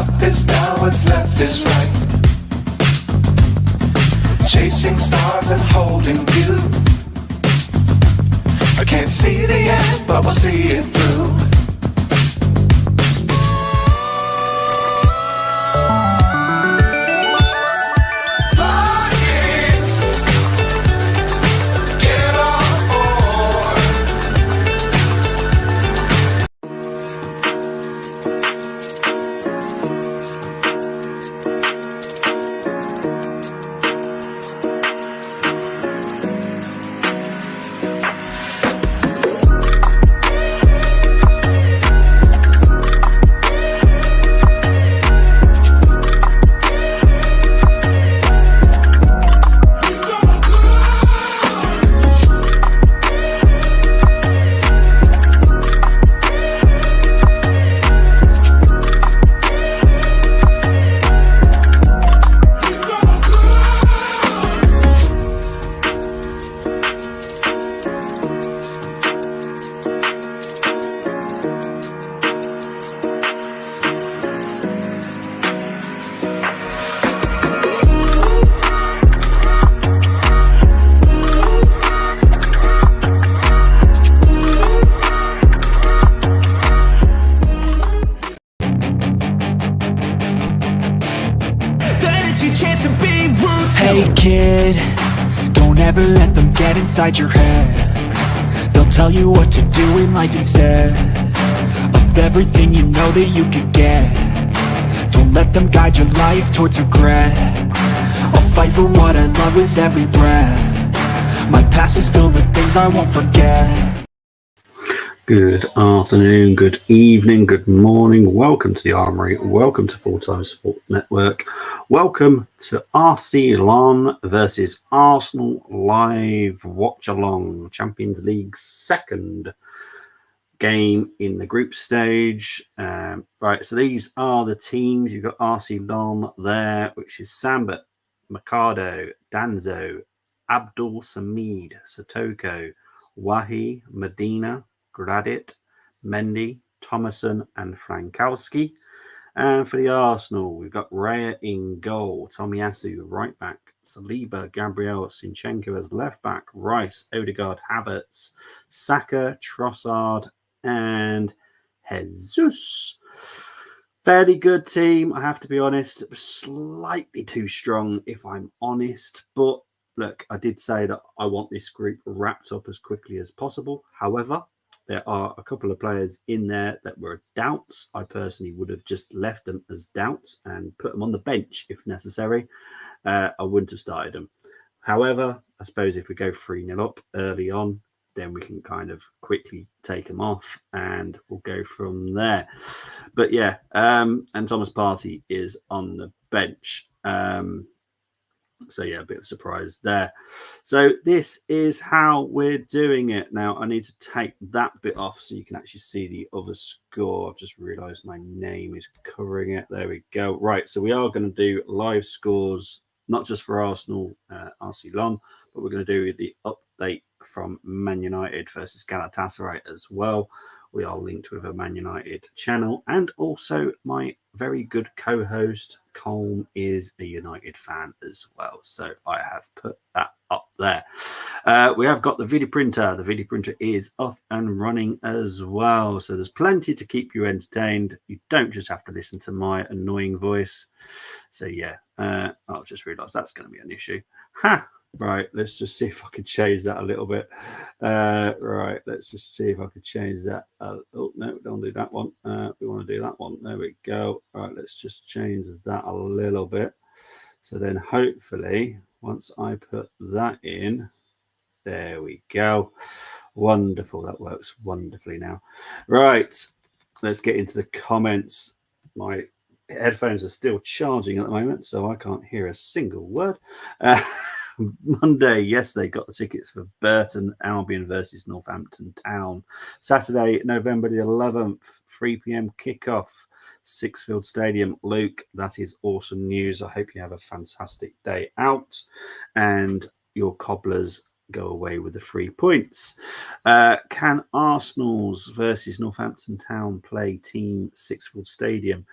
up is down, what's left is right. Chasing stars and holding you. I can't see the end, but we'll see it through. Hey kid, don't ever let them get inside your head. They'll tell you what to do in life instead of everything you know that you could get. Don't let them guide your life towards regret. I'll fight for what I love with every breath. My past is filled with things I won't forget. Good afternoon, good evening, good morning. Welcome to the Armoury. Welcome to Full Time Sport Network. Welcome to Watchalong versus Arsenal live Watchalong Champions League second game in the group stage. Right, so these are the teams. You've got Arsenal there, which is Sambit, Mikado, Danzo, Abdul Samid, Sotoko, Wahi, Medina, Gradit, Mendy, Thomason, and Frankowski. And for the Arsenal, we've got Raya in goal, Tomiyasu right back, Saliba, Gabriel, Sinchenko as left back, Rice, Odegaard, Havertz, Saka, Trossard, and Jesus. Fairly good team, I have to be honest. Slightly too strong, if I'm honest. But look, I did say that I want this group wrapped up as quickly as possible. However, there are a couple of players in there that were doubts. I personally would have just left them as doubts and put them on the bench if necessary. I wouldn't have started them. However, I suppose if we go 3-0 up early on, then we can kind of quickly take them off and we'll go from there. But yeah, and Thomas Partey is on the bench. So yeah, a bit of a surprise there. So this is how we're doing it. Now I need to take that bit off so you can actually see the other score. I've just realized my name is covering it. There we go. Right, so we are going to do live scores, not just for Arsenal, Arsenal, but we're going to do the update from Man United versus Galatasaray as well. We are linked with a Man United channel, and also my very good co-host Colm is a United fan as well, so I have put that up there. We have got the video printer. The video printer is up and running as well, so there's plenty to keep you entertained. You don't just have to listen to my annoying voice. So yeah, I've just realized that's going to be an issue. Right, let's just see if I can change that a little bit. Right, let's just see if I can change that. Oh, no, don't do that one. We want to do that one. There we go. Right, let's just change that a little bit. So then hopefully, once I put that in, there we go. Wonderful. That works wonderfully now. Right, let's get into the comments. My headphones are still charging at the moment, so I can't hear a single word. Monday, yes, they got the tickets for Burton Albion versus Northampton Town. Saturday, November the 11th, 3 p.m. kickoff, Sixfield Stadium. Luke, that is awesome news. I hope you have a fantastic day out and your Cobblers go away with the 3 points. Can Arsenal's versus Northampton Town play Team Sixfield Stadium?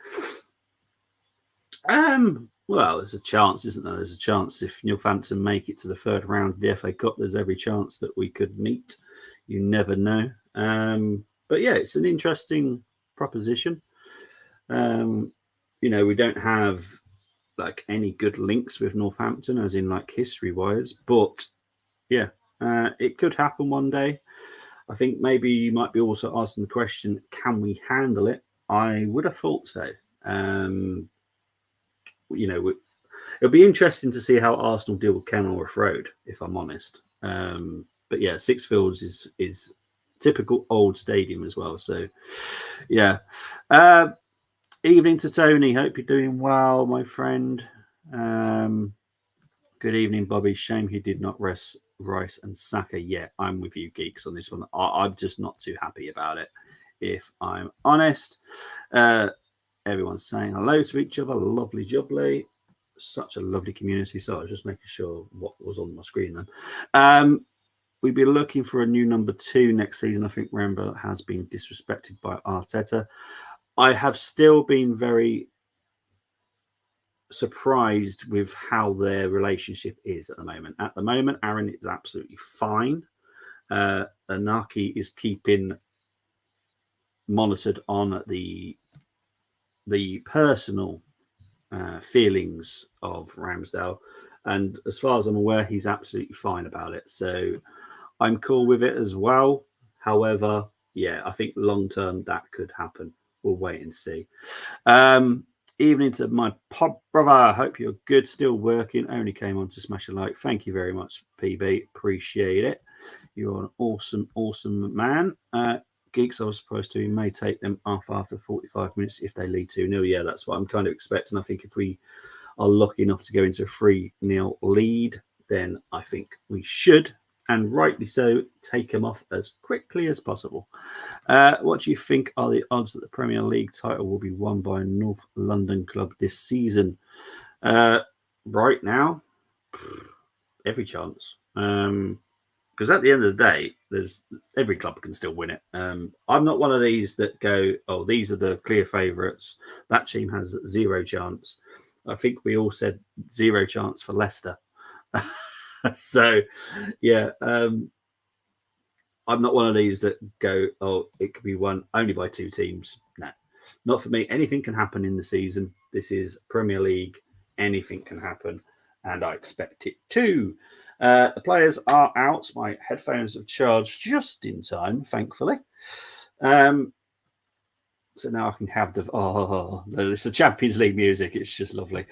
Well, there's a chance, isn't there? There's a chance if Northampton make it to the third round of the FA Cup, there's every chance that we could meet. You never know. But yeah, it's an interesting proposition. We don't have like any good links with Northampton, as in like history wise, but yeah, it could happen one day. I think maybe you might be also asking the question, can we handle it? I would have thought so. It'll be interesting to see how Arsenal deal with Kenilworth Road, if I'm honest. But yeah, Sixfields is typical old stadium as well. So yeah. Evening to Tony. Hope you're doing well, my friend. Good evening, Bobby. Shame he did not rest Rice and Saka yet. I'm with you, geeks, on this one. I'm just not too happy about it, if I'm honest. Everyone's saying hello to each other. Lovely jubbly. Such a lovely community. So I was just making sure what was on my screen then. We'd be looking for a new number 2 next season. I think Rambo has been disrespected by Arteta. I have still been very surprised with how their relationship is at the moment. At the moment, Aaron is absolutely fine. Anaki is keeping monitored on the personal feelings of Ramsdale, and as far as I'm aware, he's absolutely fine about it. So I'm cool with it as well. However, yeah, I think long term that could happen. We'll wait and see. Evening to my pod brother. I hope you're good. Still working. Only came on to smash a like. Thank you very much, PB. Appreciate it. You're an awesome man. Geeks, I was supposed to. We may take them off after 45 minutes if they lead 2-0. Yeah, that's what I'm kind of expecting. I think if we are lucky enough to go into a 3-0 lead, then I think we should, and rightly so, take them off as quickly as possible. What do you think are the odds that the Premier League title will be won by a North London club this season? Right now, every chance. Because at the end of the day, there's every club can still win it. I'm not one of these that go, oh, these are the clear favourites. That team has 0 chance. I think we all said 0 chance for Leicester. So, yeah, I'm not one of these that go, oh, it could be won only by 2 teams. No, not for me. Anything can happen in the season. This is Premier League. Anything can happen, and I expect it to. The players are out. My headphones have charged just in time, thankfully. So now I can have it's the Champions League music. It's just lovely.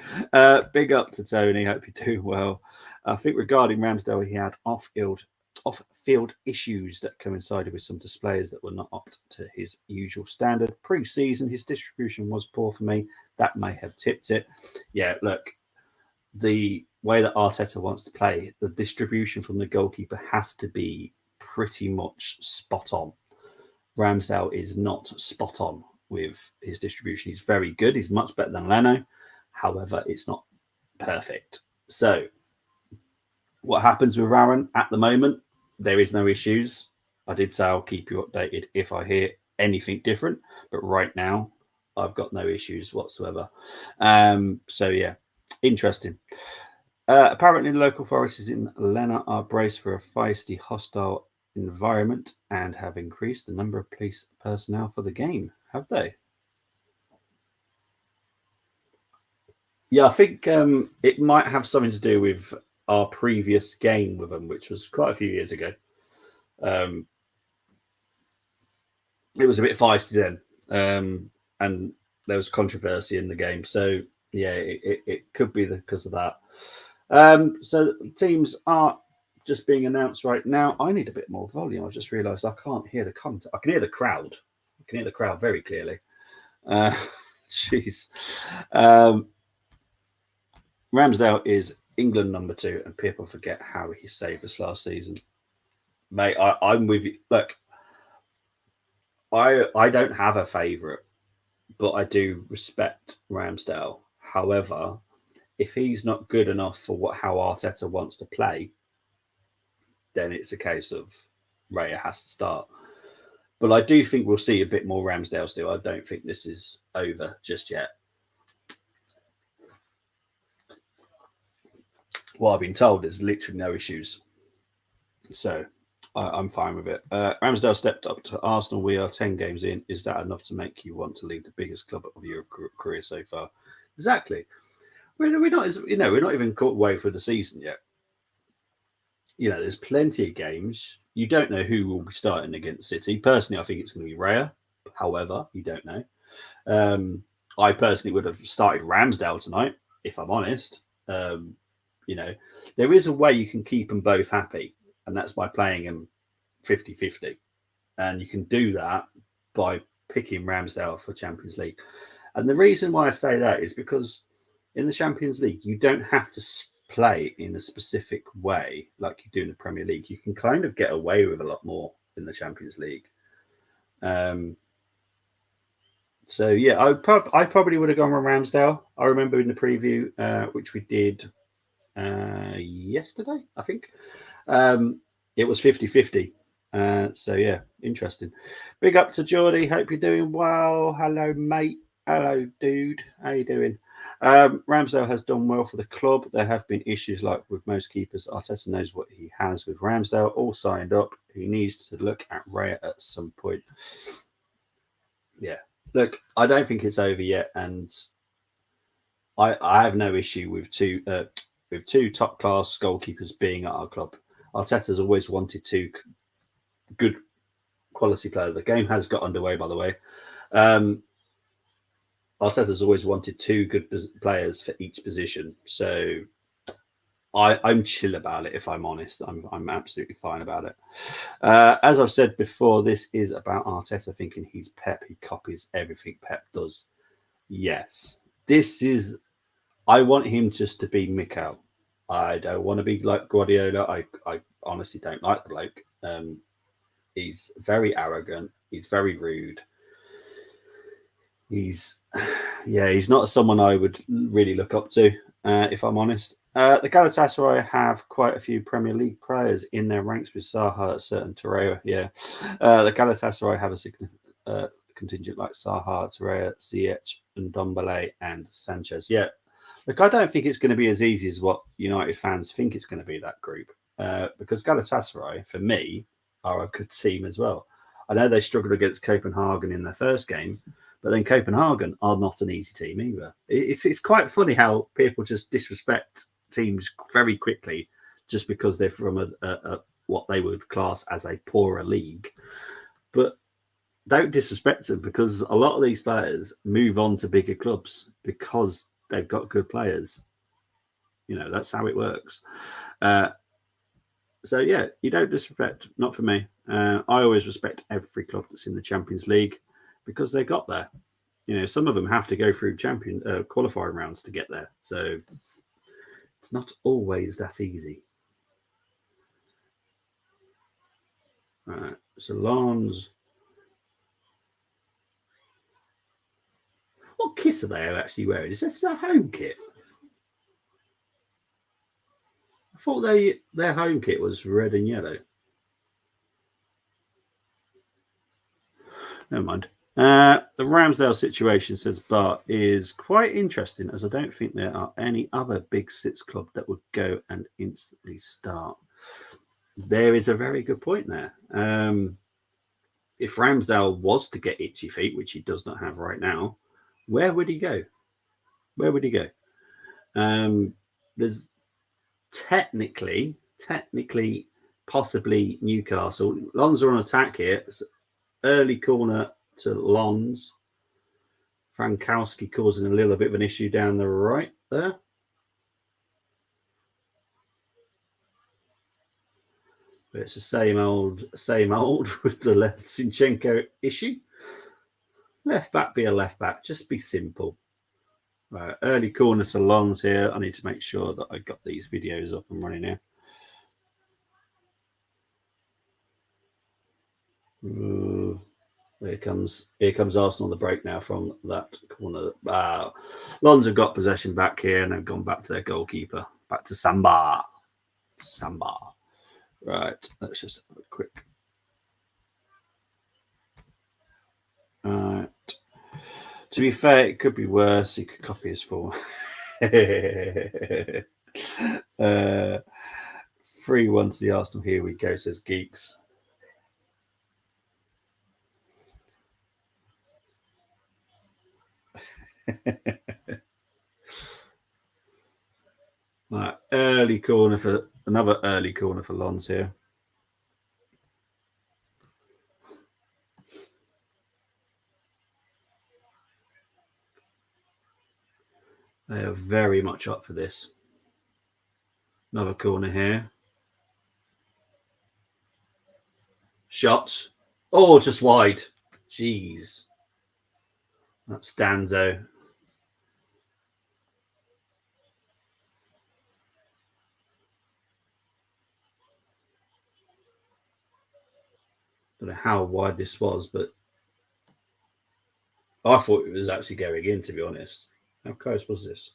Big up to Tony. Hope you're doing well. I think regarding Ramsdale, he had off-field issues that coincided with some displays that were not up to his usual standard. Pre-season, his distribution was poor for me. That may have tipped it. Yeah, look, the way that Arteta wants to play, the distribution from the goalkeeper has to be pretty much spot on. Ramsdale is not spot on with his distribution. He's very good. He's much better than Leno. However, it's not perfect. So what happens with Aaron at the moment, there is no issues. I did say I'll keep you updated if I hear anything different. But right now, I've got no issues whatsoever. So, yeah, interesting. Apparently, the local authorities in Lena are braced for a feisty, hostile environment and have increased the number of police personnel for the game. Have they? Yeah, I think it might have something to do with our previous game with them, which was quite a few years ago. It was a bit feisty then, and there was controversy in the game. So, yeah, it could be because of that. So teams are just being announced right now. I need a bit more volume. I just realised I can't hear the content. I can hear the crowd. I can hear the crowd very clearly. Jeez. Ramsdale is England number 2, and people forget how he saved us last season. Mate, I'm with you. Look, I don't have a favourite, but I do respect Ramsdale. However, if he's not good enough for how Arteta wants to play, then it's a case of Raya has to start. But I do think we'll see a bit more Ramsdale still. I don't think this is over just yet. what I've been told, there's literally no issues. So I'm fine with it. Ramsdale stepped up to Arsenal. We are 10 games in. Is that enough to make you want to leave the biggest club of your career so far? Exactly. We're not, we're not even caught away for the season yet. There's plenty of games. You don't know who will be starting against City. Personally, I think it's going to be Raya. However, you don't know. I personally would have started Ramsdale tonight, if I'm honest. There is a way you can keep them both happy, and that's by playing them 50-50. And you can do that by picking Ramsdale for Champions League. And the reason why I say that is because in the Champions League, you don't have to play in a specific way like you do in the Premier League. You can kind of get away with a lot more in the Champions League. So yeah, I probably would have gone with Ramsdale. I remember in the preview, which we did yesterday, I think, it was 50-50. So yeah, interesting. Big up to Geordie. Hope you're doing well. Hello, mate. Hello, dude. How you doing? Ramsdale has done well for the club. There have been issues like with most keepers. Arteta knows what he has with Ramsdale. All signed up. He needs to look at Raya at some point. Yeah. Look, I don't think it's over yet, and I have no issue with two top class goalkeepers being at our club. Arteta's always wanted two good quality players. The game has got underway, by the way. Arteta's always wanted two good players for each position. So I'm chill about it, if I'm honest. I'm absolutely fine about it. As I've said before, this is about Arteta thinking he's Pep. He copies everything Pep does. Yes. I want him just to be Mikel. I don't want to be like Guardiola. I honestly don't like the bloke. He's very arrogant. He's very rude. He's not someone I would really look up to, if I'm honest. The Galatasaray have quite a few Premier League players in their ranks with Saha, certain Torreira. Yeah, the Galatasaray have a contingent like Saha, Torreira, Ziyech, and Ndombele and Sanchez. Yeah, look, I don't think it's going to be as easy as what United fans think it's going to be, that group, because Galatasaray, for me, are a good team as well. I know they struggled against Copenhagen in their first game, but then Copenhagen are not an easy team either. It's quite funny how people just disrespect teams very quickly just because they're from a what they would class as a poorer league. But don't disrespect them, because a lot of these players move on to bigger clubs because they've got good players. That's how it works. So yeah, you don't disrespect. Not for me. I always respect every club that's in the Champions League because they got there. Some of them have to go through qualifying rounds to get there. So it's not always that easy. All right. Salons. What kit are they actually wearing? Is this a home kit? I thought their home kit was red and yellow. Never mind. The Ramsdale situation, says Bart, is quite interesting, as I don't think there are any other big six club that would go and instantly start. There is a very good point there. If Ramsdale was to get itchy feet, which he does not have right now, where would he go? Where would he go? There's technically, possibly Newcastle. Lons are on attack here. Early corner to Lons. Frankowski causing a little bit of an issue down the right there. But it's the same old with the Zinchenko issue. Left back be a left back. Just be simple. Right, early corner to Lons here. I need to make sure that I got these videos up and running here. Here comes Arsenal on the break now from that corner. Lons have got possession back here and they've gone back to their goalkeeper. Back to Samba. Right, let's just have a quick. Right. To be fair, it could be worse. He could copy his form. 3-1 to the Arsenal. Here we go, says Geeks. Right, early corner for another early corner for Lons here. They are very much up for this. Another corner here. Shots. Oh, just wide. Jeez. That's Danzo. Don't know how wide this was, but I thought it was actually going in, to be honest. How close was this?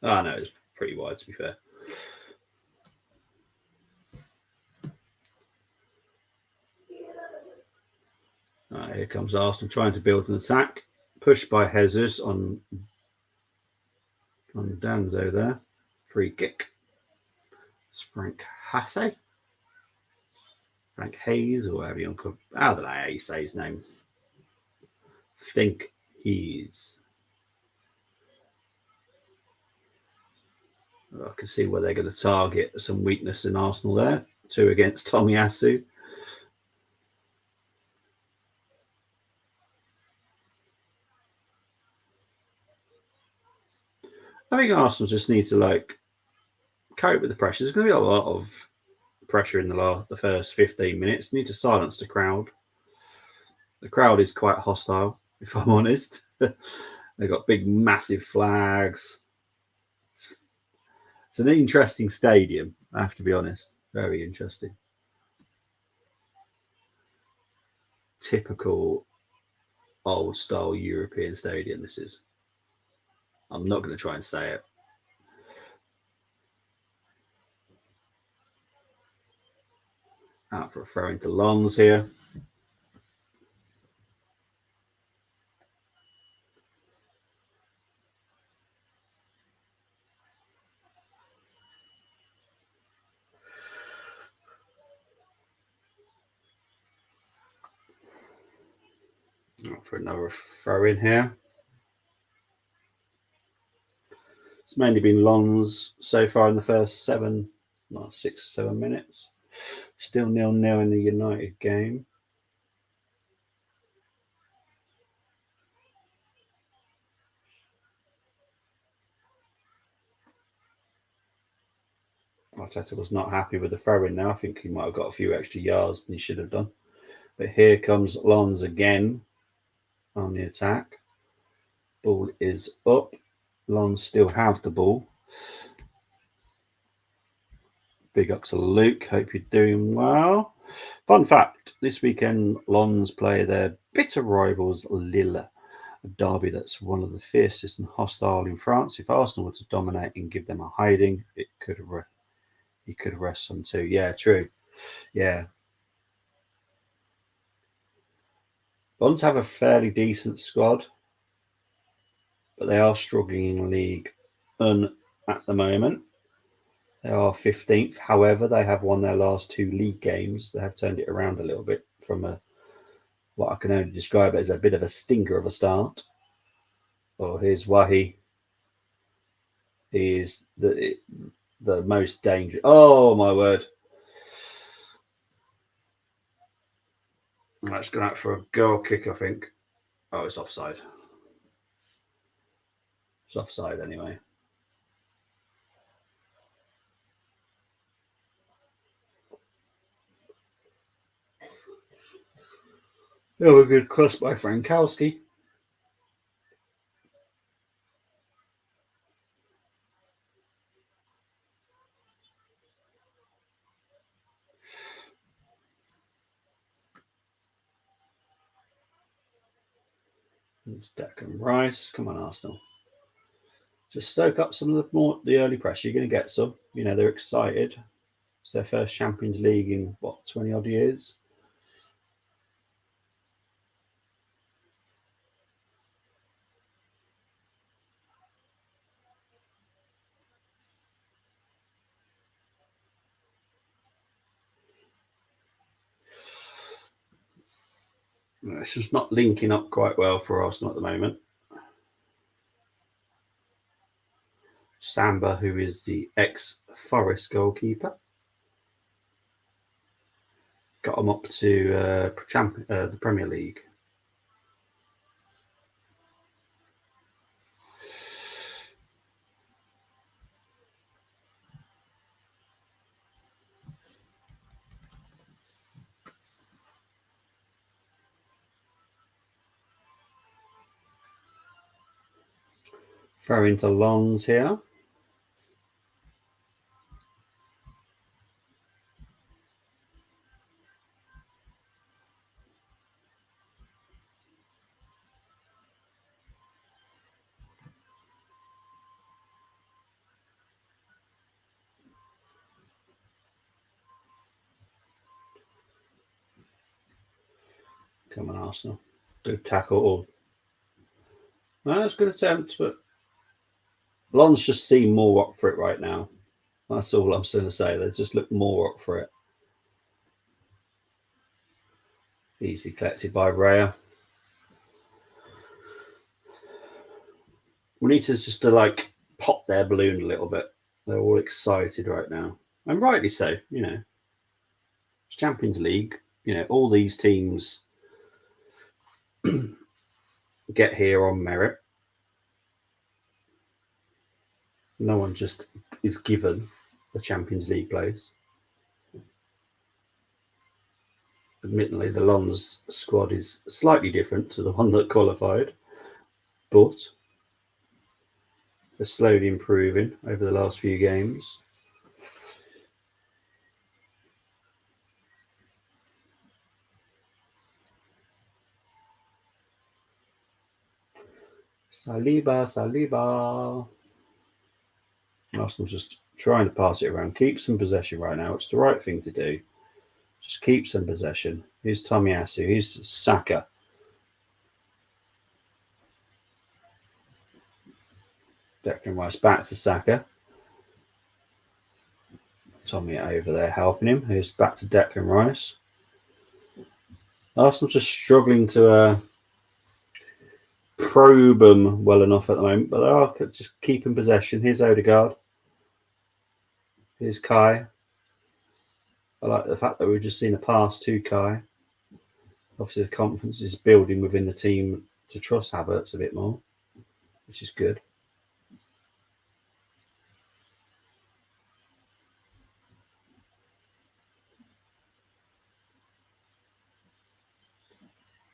Oh, no, it was pretty wide, to be fair. Right, here comes Arsenal trying to build an attack. Pushed by Jesus on Danzo there. Free kick. It's Frank Hasse. Frank Hayes, or whatever you want to call it. I don't know how you say his name. Think Hayes. I can see where they're going to target some weakness in Arsenal there. 2 against Tomiyasu. I think Arsenal just need to cope with the pressure. There's going to be a lot of pressure in the first 15 minutes. They need to silence the crowd. The crowd is quite hostile, if I'm honest. They've got big, massive flags. It's an interesting stadium, I have to be honest. Very interesting. Typical old style European stadium, this is. I'm not going to try and say it. Out for a throw into Lons here. Out for another throw in here. It's mainly been Lons so far in the first 6 or 7 minutes. Still 0-0 in the United game. Arteta was not happy with the throw-in now. I think he might have got a few extra yards than he should have done. But here comes Lons again on the attack. Ball is up. Lons still have the ball. Big up to Luke. Hope you're doing well. Fun fact, this weekend Lons play their bitter rivals Lille, a derby that's one of the fiercest and hostile in France. If Arsenal were to dominate and give them a hiding, he could rest some too. Yeah, true. Yeah. Lons have a fairly decent squad, but they are struggling in League at the moment. They are 15th. However, they have won their last 2 league games. They have turned it around a little bit from what I can only describe as a bit of a stinker of a start. Oh, here's Wahi. He is the most dangerous. Oh, my word. That's gone out for a goal kick, I think. Oh, it's offside. It's offside anyway. Oh, a good cross by Frankowski. It's Declan Rice. Come on, Arsenal. Just soak up some of the early pressure. You're going to get some. They're excited. It's their first Champions League in 20 odd years. It's just not linking up quite well for Arsenal at the moment. Samba, who is the ex-Forest goalkeeper, got them up to the Premier League. Throw into Lons here. Come on, Arsenal. Good tackle. No, that's a good attempt, but Lons just seem more up for it right now. That's all I'm going to say. They just look more up for it. Easily collected by Raya. We need to just like pop their balloon a little bit. They're all excited right now, and rightly so. You know, it's Champions League. You know, all these teams get here on merit. No one just is given the Champions League place. Admittedly, the Lons squad is slightly different to the one that qualified, but they're slowly improving over the last few games. Saliba. Arsenal's just trying to pass it around. Keep some possession right now. It's the right thing to do. Just keep some possession. Here's Tomiyasu. Here's Saka. Declan Rice back to Saka. Tommy over there helping him. Here's back to Declan Rice. Arsenal just struggling to probe them well enough at the moment, but they are just keeping possession. Here's Odegaard. Here's Kai. I like the fact that we've just seen a pass to Kai. Obviously, the confidence is building within the team to trust Havertz a bit more, which is good.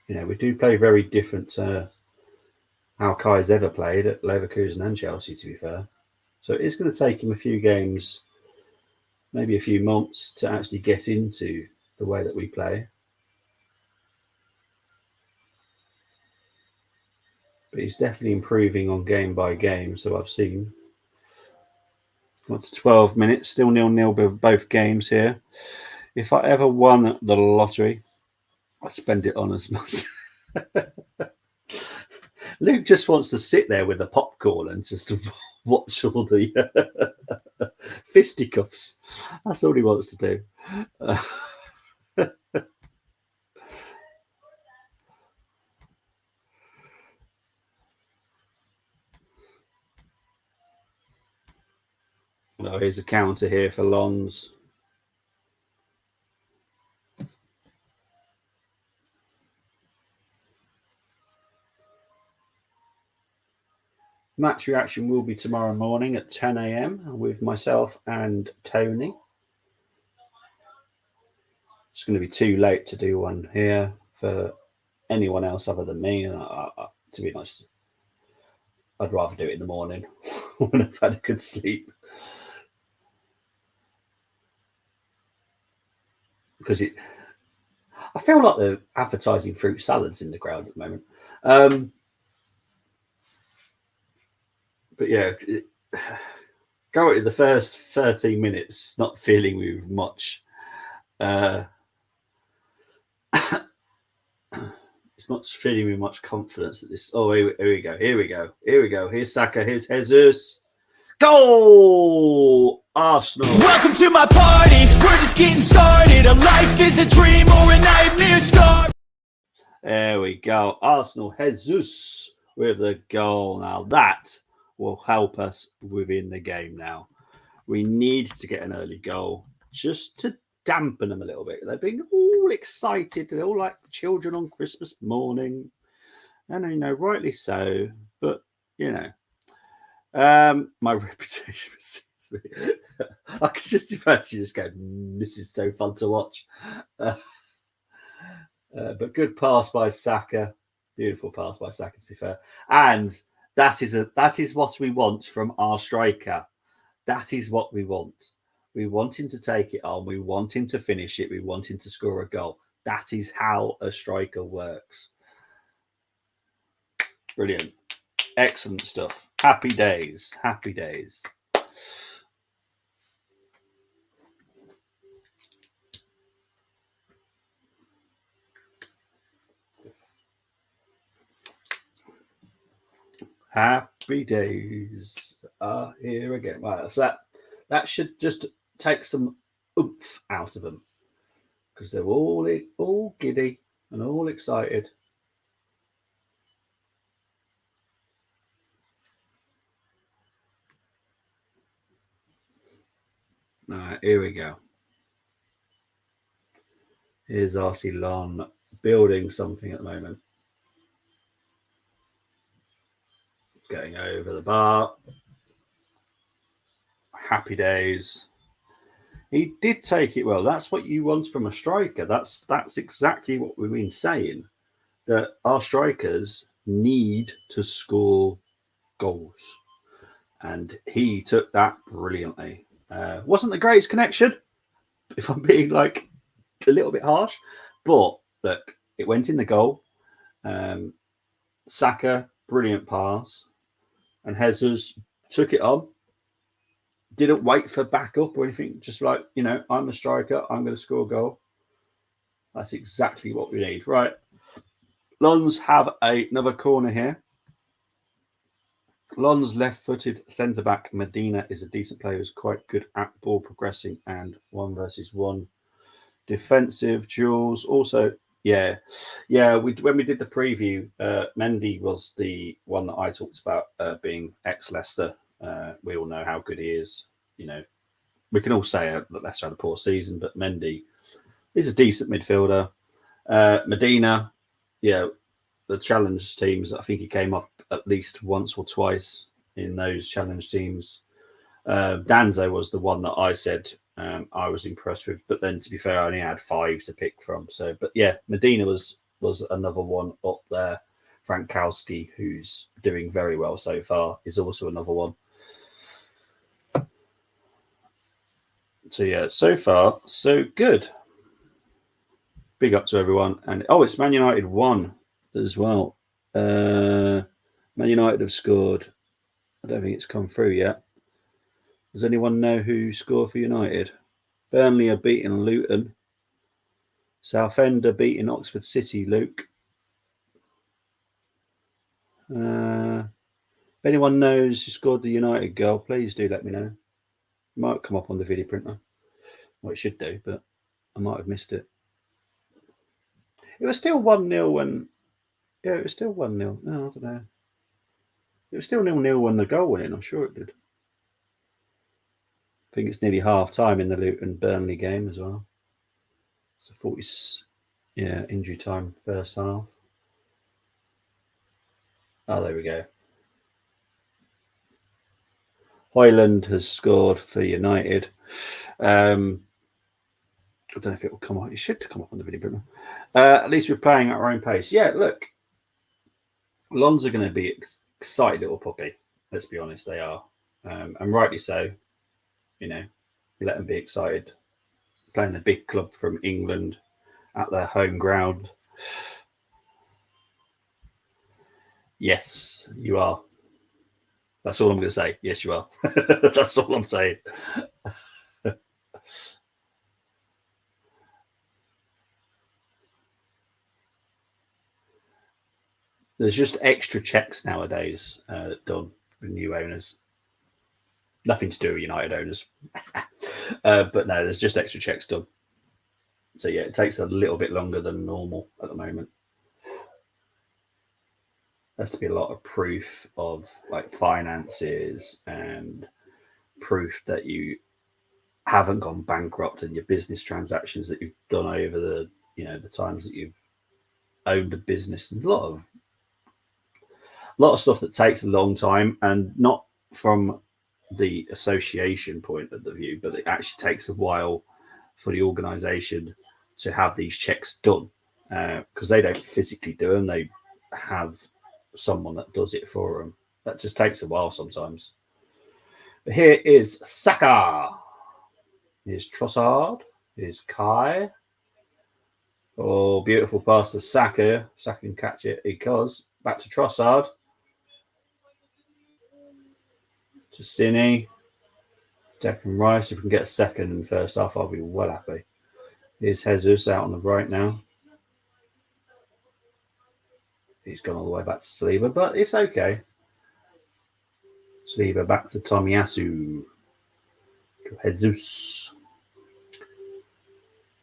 You know, we do play very different to how Kai's ever played at Leverkusen and Chelsea, to be fair. So it's going to take him a few games, maybe a few months to actually get into the way that we play. But he's definitely improving on game by game, so I've seen. Got to 12 minutes, still 0-0 both games here. If I ever won the lottery, I spend it on as much. Luke just wants to sit there with a popcorn and just watch all the fisticuffs. That's all he wants to do. Oh, here's a counter here for Lons. Match reaction will be tomorrow morning at 10 a.m. with myself and Tony. It's going to be too late to do one here for anyone else other than me. To be honest, I'd rather do it in the morning when I've had a good sleep. Because I feel like they're advertising fruit salads in the ground at the moment. But yeah, go into the first 13 minutes not feeling with much. It's not feeling with much confidence at this. Oh, here we go. Here's Saka. Here's Jesus. Goal! Arsenal. Welcome to my party. We're just getting started. A life is a dream or a nightmare scar. There we go. Arsenal Jesus with the goal. Now that will help us within the game now. We need to get an early goal just to dampen them a little bit. They're being all excited. They're all like children on Christmas morning. And, rightly so. But, my reputation precedes me. I can just imagine just going, this is so fun to watch. But good pass by Saka. Beautiful pass by Saka, to be fair. And that is what we want from our striker. That is what we want. We want him to take it on. We want him to finish it. We want him to score a goal. That is how a striker works. Brilliant. Excellent stuff. Happy days. Happy days. Happy days are here again. Right, so that should just take some oomph out of them because they're all giddy and all excited. All right, here we go. Here's Watchalong building something at the moment. Going over the bar. Happy days. He did take it well. That's what you want from a striker. That's exactly what we've been saying. That our strikers need to score goals. And he took that brilliantly. Wasn't the greatest connection, if I'm being like a little bit harsh. But look, it went in the goal. Saka, brilliant pass. And Jesus took it on. Didn't wait for backup or anything. Just like, I'm a striker. I'm going to score a goal. That's exactly what we need. Right. Lons have another corner here. Lons left-footed centre-back. Medina is a decent player who's quite good at ball progressing and 1-versus-1 defensive duels. Also, yeah. When we did the preview, Mendy was the one that I talked about being ex-Leicester. We all know how good he is. We can all say that Leicester had a poor season, but Mendy is a decent midfielder. Medina, the challenge teams, I think he came up at least once or twice in those challenge teams. Danzo was the one that I said I was impressed with, but then to be fair, I only had 5 to pick from. So, but yeah, Medina was another one up there. Frankowski, who's doing very well so far, is also another one. So yeah, so far so good. Big up to everyone, and it's Man United 1 as well. Man United have scored. I don't think it's come through yet. Does anyone know who scored for United? Burnley are beating Luton. Southend are beating Oxford City, Luke. If anyone knows who scored the United goal, please do let me know. It might come up on the video printer. Well, it should do, but I might have missed it. It was still 1-0 when... Yeah, it was still 1-0. No, I don't know. It was still 0-0 when the goal went in. I'm sure it did. I think it's nearly half-time in the Luton-Burnley game as well. So 40... Yeah, injury time, first half. Oh, there we go. Hoyland has scored for United. I don't know if it will come up. It should come up on the video printer. At least we're playing at our own pace. Yeah, look. Lons are going to be excited little puppy. Let's be honest, they are. And rightly so. Let them be excited. Playing a big club from England at their home ground. Yes, you are. That's all I'm going to say. Yes, you are. That's all I'm saying. There's just extra checks nowadays done with new owners. Nothing to do with United owners. But no, there's just extra checks done. So yeah, it takes a little bit longer than normal at the moment. has to be a lot of proof of like finances and proof that you haven't gone bankrupt in your business transactions that you've done over the times that you've owned a business. And a lot of stuff that takes a long time, and not from the association point of the view, but it actually takes a while for the organisation to have these checks done because they don't physically do them; they have someone that does it for them. That just takes a while sometimes. But here is Saka. Here's Trossard. Here's Kai. Oh, beautiful pass to Saka. Saka can catch it because back to Trossard. To Cine. Declan Rice. If we can get a second in the first half, I'll be well happy. Here's Jesus out on the right now. He's gone all the way back to Saliba, but it's okay. Saliba back to Tomiyasu. To Jesus.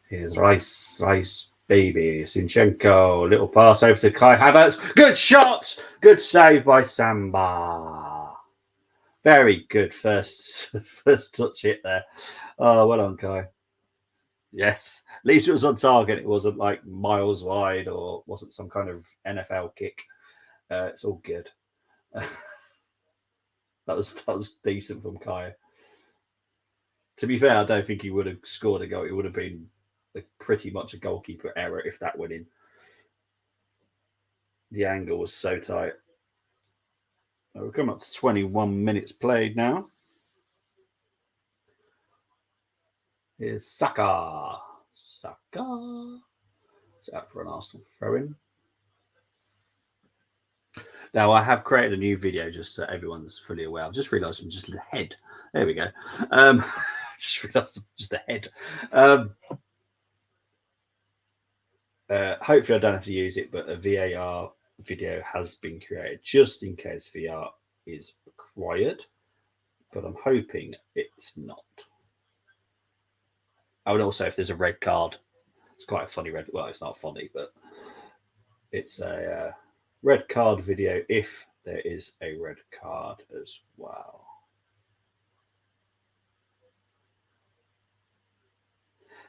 Here's Rice, baby. Sinchenko. Little pass over to Kai Havertz. Good shot. Good save by Samba. Very good first touch hit there. Oh, well done, Kai. Yes. At least it was on target. It wasn't like miles wide or wasn't some kind of NFL kick. It's all good. that was decent from Kai. To be fair, I don't think he would have scored a goal. It would have been pretty much a goalkeeper error if that went in. The angle was so tight. We're coming up to 21 minutes played now. Here's Saka. Saka. It's out for an Arsenal throw-in. Now, I have created a new video just so everyone's fully aware. I've just realised I'm just ahead. There we go. Just realised I'm just ahead. Hopefully I don't have to use it, but a VAR video has been created just in case VR is required, but I'm hoping it's not. Oh, and also if there's a red card, it's quite a funny red. Well, it's not funny, but it's a red card video if there is a red card as well.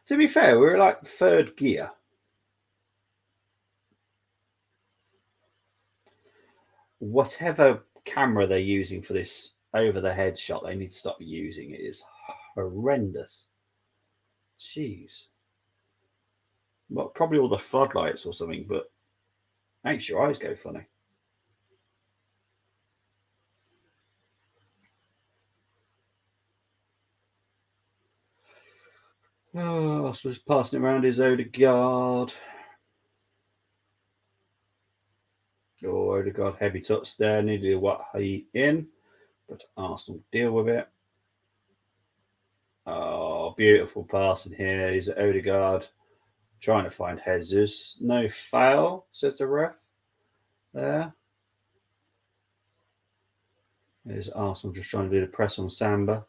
To be fair, we're like third gear. Whatever camera they're using for this over the head shot, they need to stop using it. It's horrendous. Jeez. Well, probably all the floodlights or something, but makes your eyes go funny. Oh, so just passing around his Odegaard. Oh, Odegaard, heavy touch there. Needed a what he in, but Arsenal deal with it. Oh, beautiful passing here. He's Odegaard trying to find Jesus. No foul, says the ref. There. There's Arsenal just trying to do the press on Samba.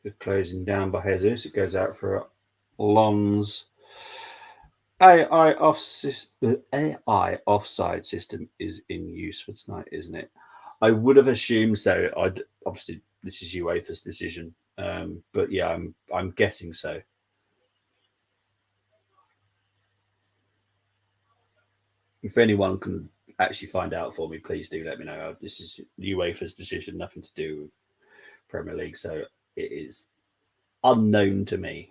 Good closing down by Jesus. It goes out for Lon's. AI offside system is in use for tonight, isn't it? I would have assumed so. Obviously this is UEFA's decision, but yeah, I'm guessing so. If anyone can actually find out for me, please do let me know. This is UEFA's decision, nothing to do with Premier League, so it is unknown to me.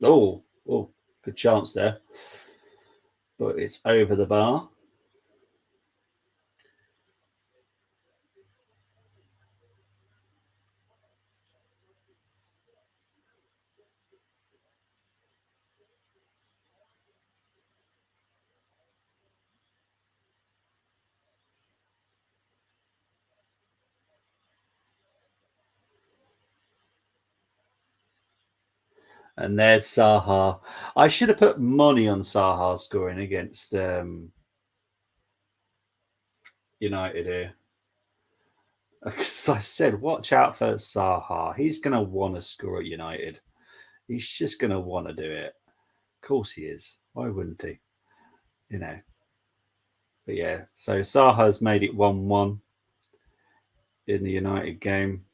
Oh, good chance there. But it's over the bar. And there's Saha. I should have put money on Saha scoring against United here. Because I said, watch out for Saha. He's going to want to score at United. He's just going to want to do it. Of course he is. Why wouldn't he? You know. But yeah, so Saha's made it 1-1 in the United game.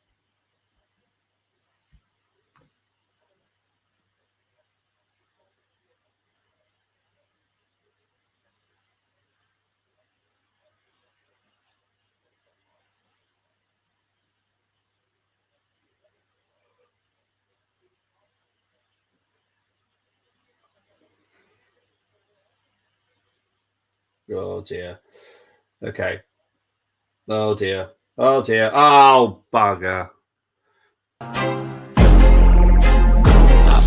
Oh dear. Okay. Oh dear. Oh dear. Oh bugger. I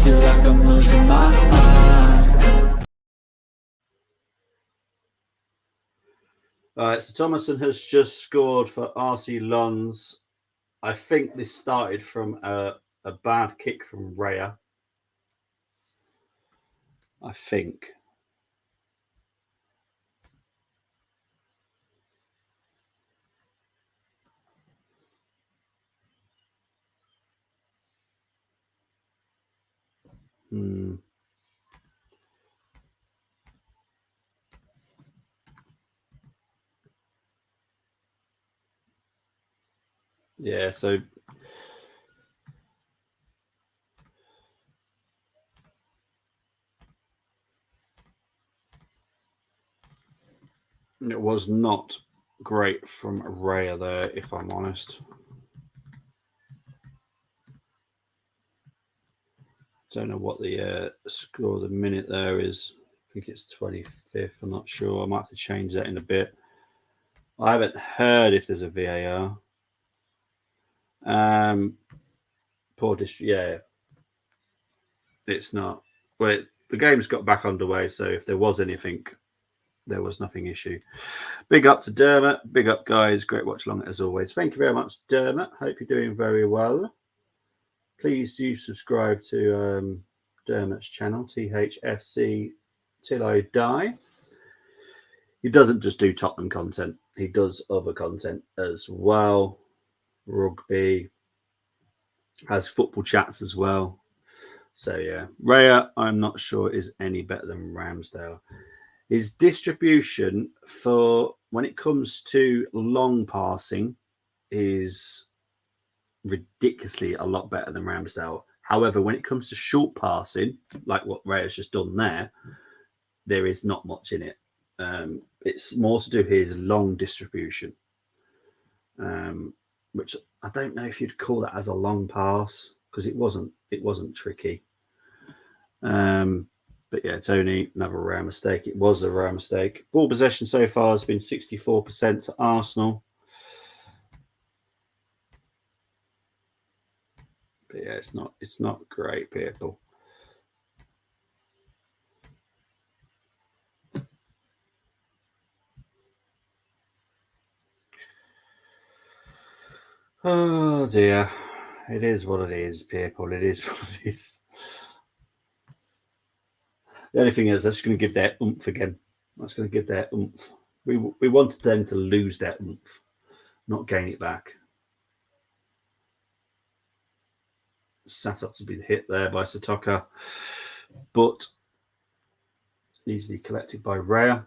feel like I'm losing my mind. All right, so Thomason has just scored for RC Lons. I think this started from a bad kick from Raya. I think. Yeah, so it was not great from Raya there, if I'm honest. Don't know what the score of the minute there is. I think it's 25th. I'm not sure. I might have to change that in a bit. I haven't heard if there's a VAR. Poor district. Yeah, it's not. Well, the game's got back underway, so if there was anything, there was nothing issue. Big up to Dermot. Big up, guys. Great watch along as always. Thank you very much, Dermot. Hope you're doing very well. Please do subscribe to Dermot's channel, THFC Till I Die. He doesn't just do Tottenham content, he does other content as well. Rugby, has football chats as well. So yeah, Raya, I'm not sure is any better than Ramsdale. His distribution for when it comes to long passing is ridiculously a lot better than Ramsdale. However, when it comes to short passing, like what Raya's just done there is not much in it. It's more to do with his long distribution, which I don't know if you'd call that as a long pass because it wasn't tricky. But yeah, Tony, another rare mistake. It was a rare mistake. Ball possession so far has been 64% to Arsenal. But yeah, it's not great, people. Oh dear. It is what it is, people. It is what it is. The only thing is that's going to give their oomph again. That's going to give their oomph. We wanted them to lose their oomph, not gain it back. Sat up to be hit there by Satoka, but easily collected by Raya.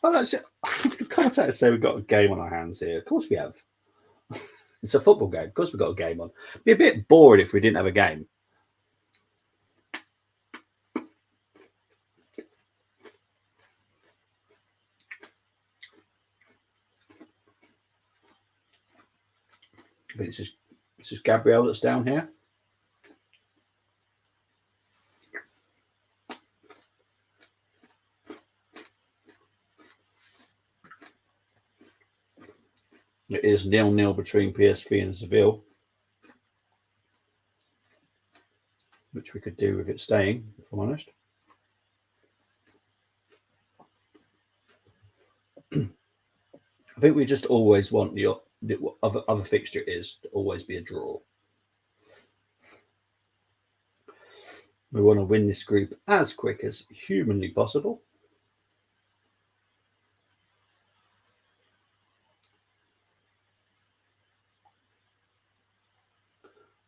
Oh, that's it. The commentators say we've got a game on our hands here. Of course we have. It's a football game. Of course we've got a game on. It'd be a bit boring if we didn't have a game. But it's just Gabriel that's down here. It is 0-0 between PSV and Seville, which we could do with it staying, if I'm honest. I think we just always want the other fixture is to always be a draw. We want to win this group as quick as humanly possible.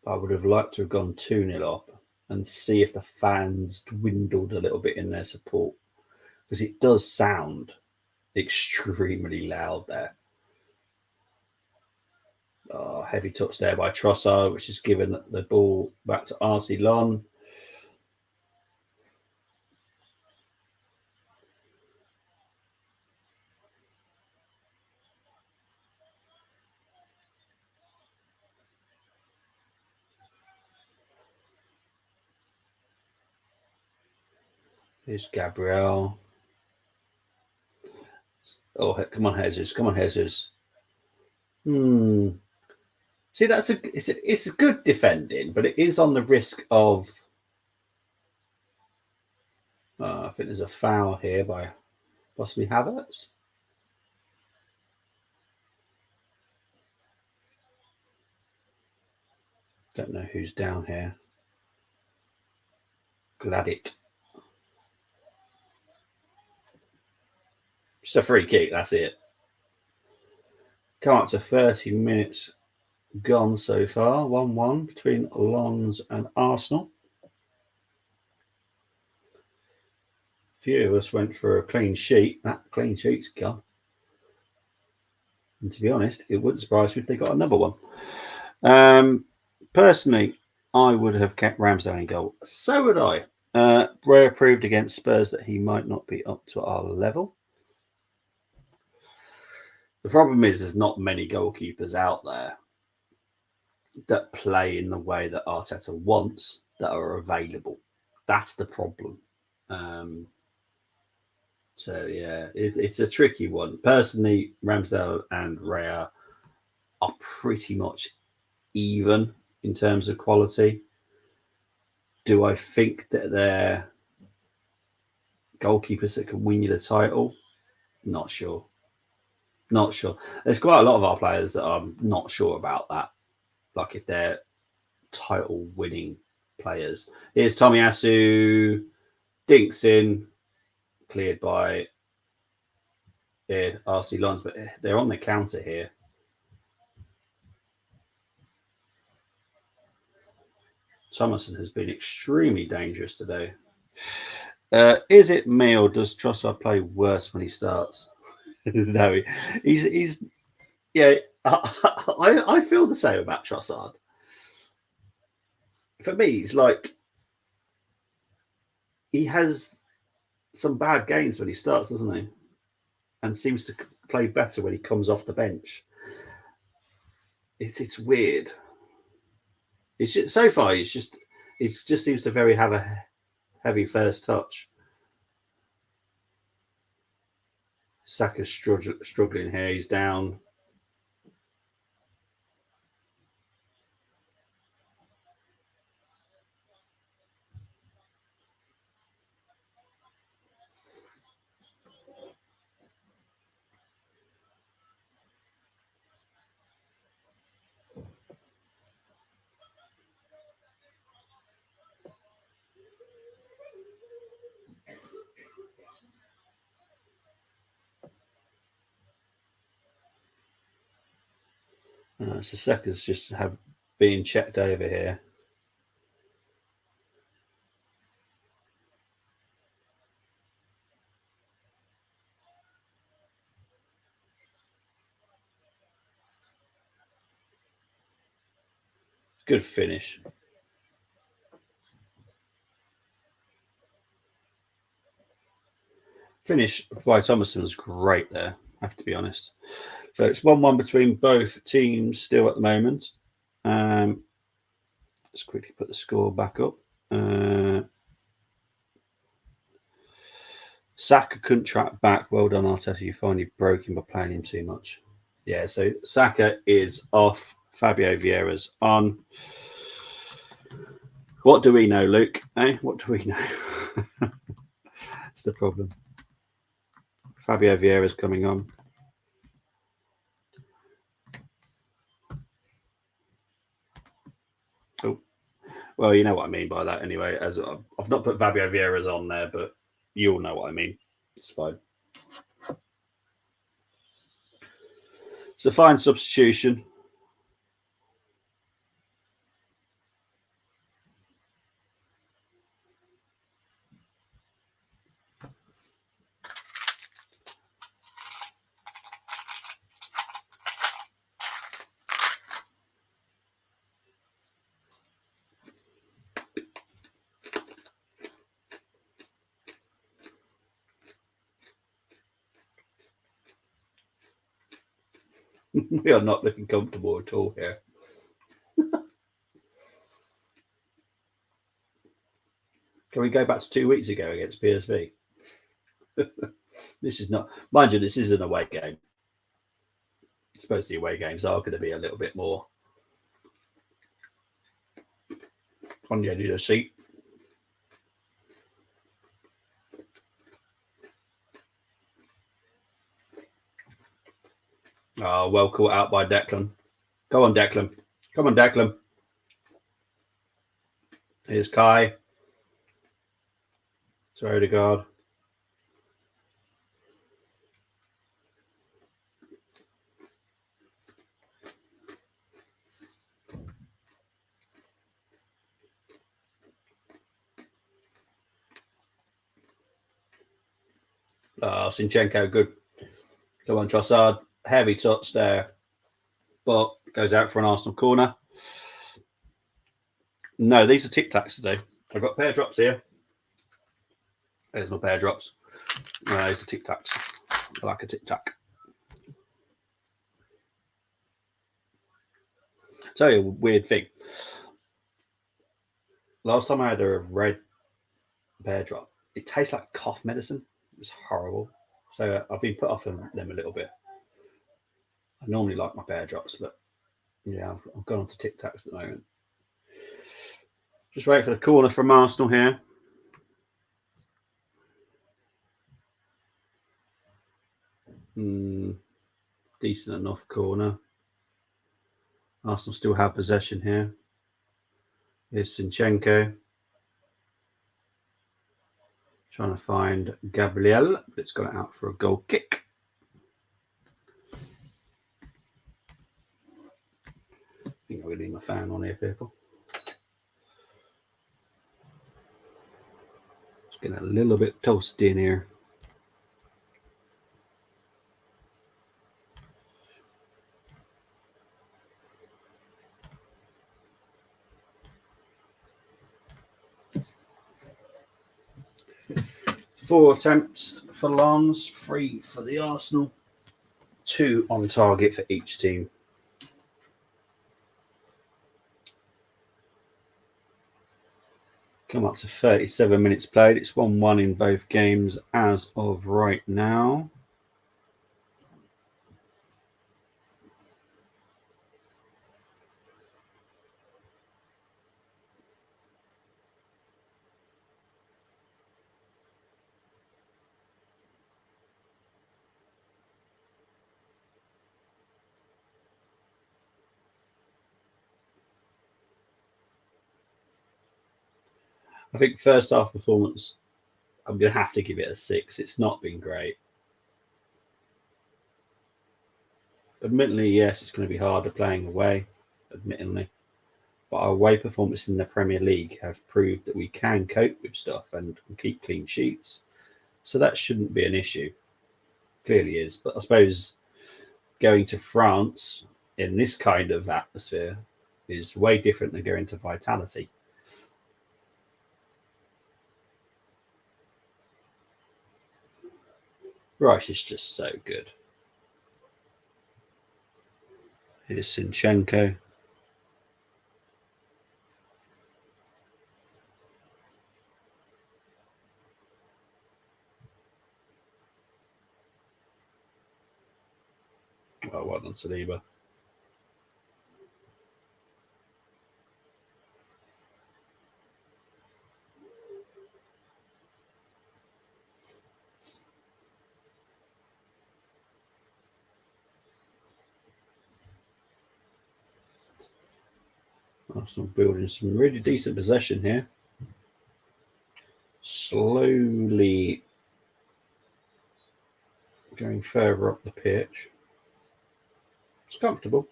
I would have liked to have gone 2-0 up and see if the fans dwindled a little bit in their support, because it does sound extremely loud there. Oh, heavy touch there by Trossard, which has given the ball back to Watchalong. Here's Gabriel. Oh, come on, Jesus! Come on, Jesus! See, it's a good defending, but it is on the risk of. I think there's a foul here by possibly Havertz. Don't know who's down here. Glad it. Just a free kick, that's it. Come up to 30 minutes gone so far. 1-1 between Lens and Arsenal. A few of us went for a clean sheet. That clean sheet's gone. And to be honest, it wouldn't surprise me if they got another one. Personally, I would have kept Ramsdale in goal. So would I. Brea proved against Spurs that he might not be up to our level. The problem is there's not many goalkeepers out there that play in the way that Arteta wants that are available. That's the problem. So, yeah, it's a tricky one. Personally, Ramsdale and Raya are pretty much even in terms of quality. Do I think that they're goalkeepers that can win you the title? Not sure. Not sure. There's quite a lot of our players that I'm not sure about that. Like if they're title winning players. Here's Tomiyasu, dinks in, cleared by RC Lons, but they're on the counter here. Thomason has been extremely dangerous today. Is it me or does Trossard play worse when he starts? No, he's yeah. I feel the same about Trossard. For me, it's like he has some bad games when he starts, doesn't he? And seems to play better when he comes off the bench. It's weird. It's just, so far he just seems to have a heavy first touch. Saka's struggling here. He's down. So Saka's just being checked over here. Good finish. Finish by Thomason was great there, I have to be honest. So it's 1-1 between both teams still at the moment. Let's quickly put the score back up. Saka couldn't track back. Well done, Arteta. You finally broke him by playing him too much. Yeah, so Saka is off. Fabio Vieira's on. What do we know, Luke? What do we know? That's the problem. Fabio Vieira's coming on. Oh, Well, you know what I mean by that anyway. As I've not put Fabio Vieira's on there, but you'll know what I mean. It's fine. It's a fine substitution. We are not looking comfortable at all here. Can we go back to 2 weeks ago against PSV? This is not, mind you, this is an away game. I suppose the away games are going to be a little bit more on the edge of the seat. Oh, well caught out by Declan. Go on, Declan. Come on, Declan. Here's Kai. To Odegaard. Zinchenko, good. Come on, Trossard. Heavy touch there. But goes out for an Arsenal corner. No, these are Tic Tacs today. I've got pair drops here. There's my pair drops. These are Tic Tacs. I like a Tic Tac. Tell you a weird thing. Last time I had a red pear drop, it tastes like cough medicine. It was horrible. So I've been put off them a little bit. I normally like my pear drops, but yeah, I've gone on to Tic Tacs at the moment. Just wait for the corner from Arsenal here. Decent enough corner. Arsenal still have possession here. Here's Zinchenko. Trying to find Gabriel, but it's got it out for a goal kick. I think I'm going to need my fan on here, people. It's getting a little bit toasty in here. Four attempts for Lens, 3 for the Arsenal, 2 on target for each team. Come up to 37 minutes played. It's 1-1 in both games as of right now. I think first half performance, I'm going to have to give it a 6. It's not been great. Admittedly, yes, it's going to be harder playing away, admittedly. But our away performance in the Premier League have proved that we can cope with stuff and keep clean sheets. So that shouldn't be an issue. Clearly is. But I suppose going to France in this kind of atmosphere is way different than going to Vitality. Rice is just so good. Here's Zinchenko. Oh, well done, Saliba. Arsenal building some really decent possession here. Slowly going further up the pitch. It's comfortable.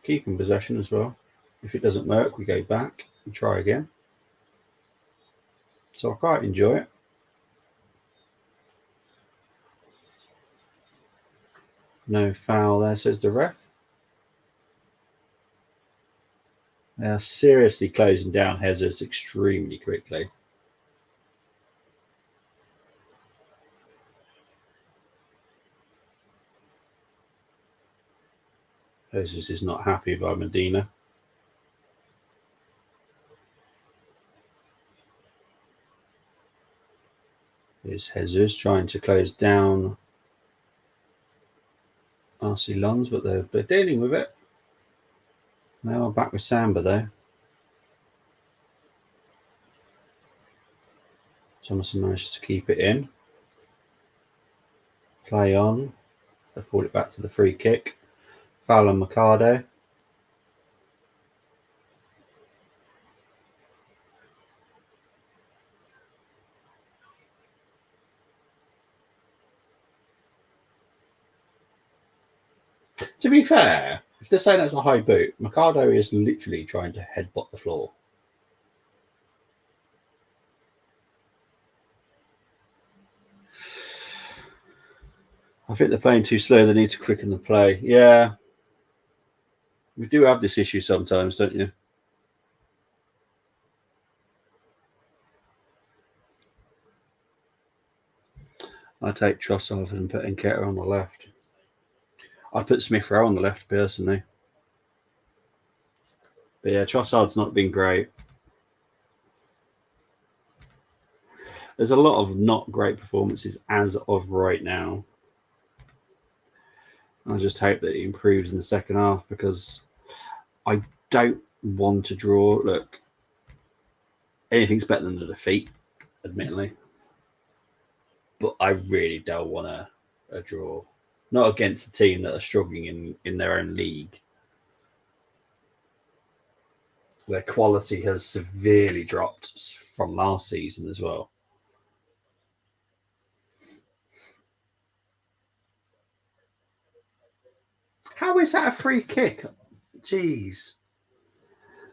Keeping possession as well. If it doesn't work, we go back and try again. So I quite enjoy it. No foul there, says the ref. They are seriously closing down Jesus extremely quickly. Jesus is not happy by Medina. Here's Jesus trying to close down RC Lons, but they're dealing with it. Now we're back with Samba though. Thomason manages to keep it in. Play on. They pulled it back to the free kick. Foul on Mercado. To be fair, if they're saying that's a high boot, Mercado is literally trying to headbutt the floor. I think they're playing too slow. They need to quicken the play. Yeah. We do have this issue sometimes, don't you? I take Trossard and put Nketiah on the left. I'd put Smith Rowe on the left personally. But yeah, Trossard's not been great. There's a lot of not great performances as of right now. I just hope that he improves in the second half because I don't want to draw. Look, anything's better than a defeat, admittedly. But I really don't want a draw. Not against a team that are struggling in their own league. Their quality has severely dropped from last season as well. How is that a free kick? Jeez.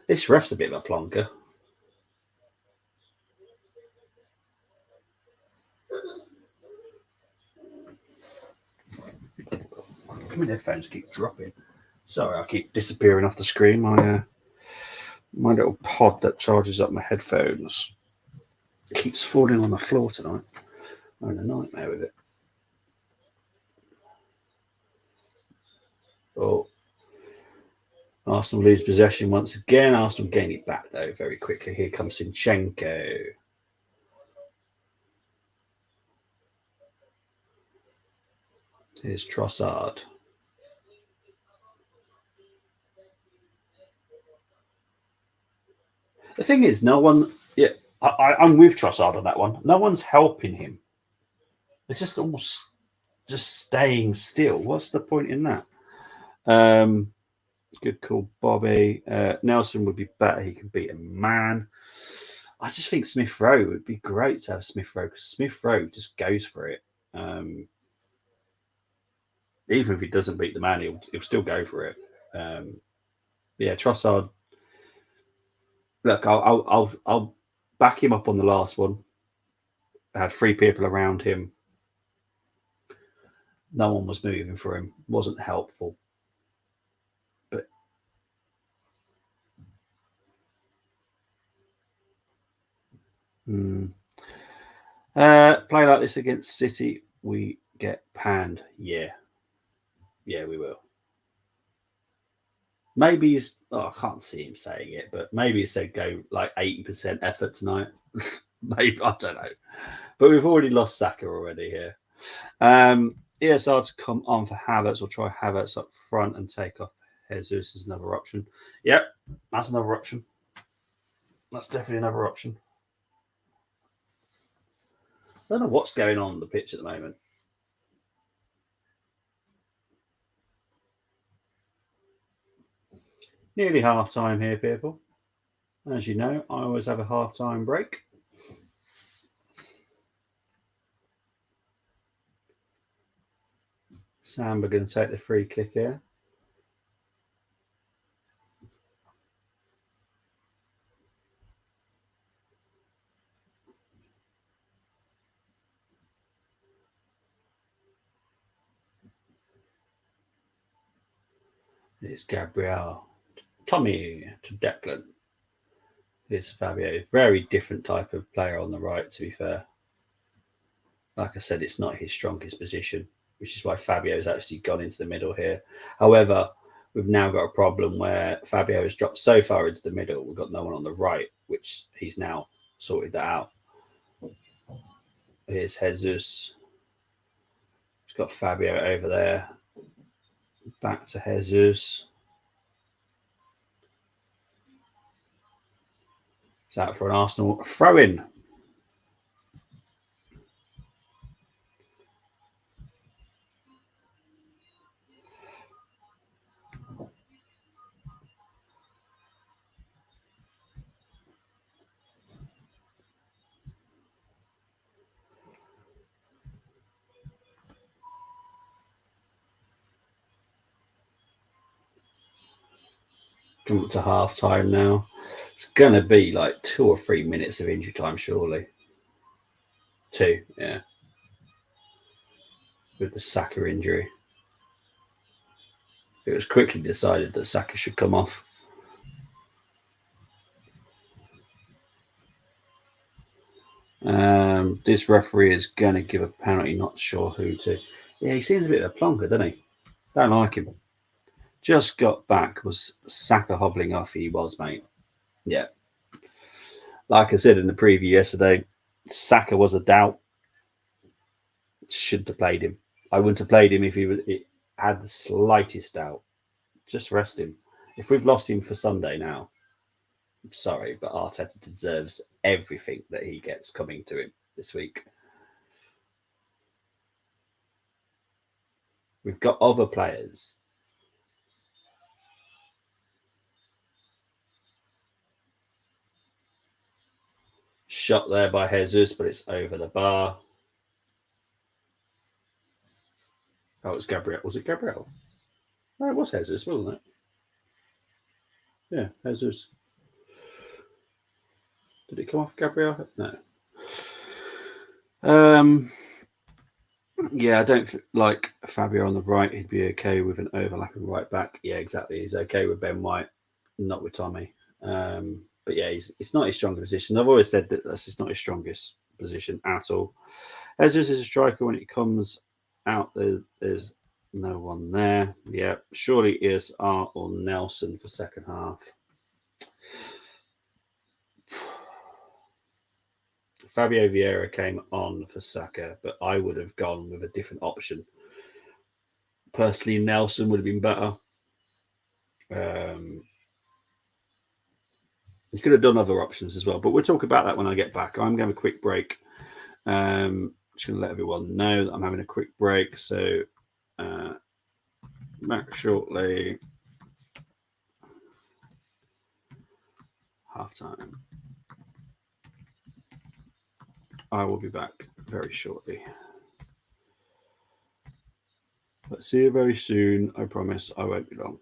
This ref's a bit of a plonker. My headphones keep dropping. Sorry, I keep disappearing off the screen. My little pod that charges up my headphones keeps falling on the floor tonight. I'm in a nightmare with it. Oh, Arsenal lose possession once again. Arsenal gain it back though very quickly. Here comes Zinchenko. Here's Trossard. The thing is, no one. Yeah, I'm with Trossard on that one. No one's helping him. It's just all just staying still. What's the point in that? Good call, Bobby. Nelson would be better. He can beat a man. I just think Smith Rowe would be great to have Smith Rowe because Smith Rowe just goes for it. Even if he doesn't beat the man, he'll still go for it. Yeah, Trossard. Look, I'll back him up on the last one. I had 3 people around him. No one was moving for him. Wasn't helpful. But play like this against City, we get panned. Yeah, we will. Maybe he's. I can't see him saying it, but maybe he said go like 80% effort tonight. Maybe I don't know, but we've already lost Saka already here. ESR to come on for Havertz or try Havertz up front and take off Jesus is another option. Yep, that's another option. That's definitely another option. I don't know what's going on the pitch at the moment. Nearly half time here, people. As you know, I always have a half time break. Samba going to take the free kick here. It's Gabriel, Tommy to Declan. Here's Fabio. Very different type of player on the right, to be fair. Like I said, it's not his strongest position, which is why Fabio's actually gone into the middle here. However, we've now got a problem where Fabio has dropped so far into the middle, we've got no one on the right, which he's now sorted that out. Here's Jesus. He's got Fabio over there. Back to Jesus. It's out for an Arsenal throw-in. Come up to half time now. It's going to be like 2 or 3 minutes of injury time, surely. 2, yeah. With the Saka injury. It was quickly decided that Saka should come off. This referee is going to give a penalty, not sure who to. Yeah, he seems a bit of a plonker, doesn't he? Don't like him. Just got back. Was Saka hobbling off? He was, mate. Yeah. Like I said in the preview yesterday, Saka was a doubt. Shouldn't have played him. I wouldn't have played him if he had the slightest doubt. Just rest him. If we've lost him for Sunday now, I'm sorry, but Arteta deserves everything that he gets coming to him this week. We've got other players. Shot there by Jesus, but it's over the bar. Oh, it's Gabriel. Was it Gabriel? No, it was Jesus, wasn't it? Yeah, Jesus. Did it come off Gabriel? No. Yeah, I don't like Fabio on the right. He'd be okay with an overlapping right back. Yeah, exactly. He's okay with Ben White, not with Tommy. But yeah, it's not his strongest position. I've always said that this is not his strongest position at all. Jesus is a striker when it comes out. There's no one there. Yeah, surely ESR or Nelson for second half. Fabio Vieira came on for Saka, but I would have gone with a different option. Personally, Nelson would have been better. You could have done other options as well, but we'll talk about that when I get back. I'm going to have a quick break. Just going to let everyone know that I'm having a quick break. So back shortly. Half time. I will be back very shortly. But see you very soon. I promise I won't be long.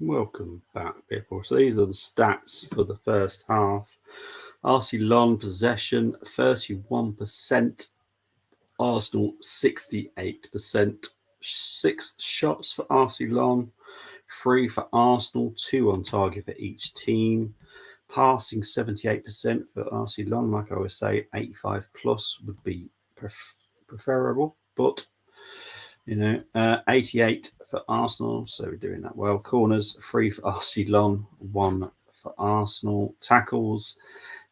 Welcome back, people. So these are the stats for the first half. Arsenal possession 31%, Arsenal 68%. 6 shots for Arsenal, 3 for Arsenal, 2 on target for each team. Passing 78% for Arsenal. Like I always say, 85 plus would be preferable, but 88 for Arsenal, so we're doing that well. Corners 3 for Arsenal, 1 for Arsenal. Tackles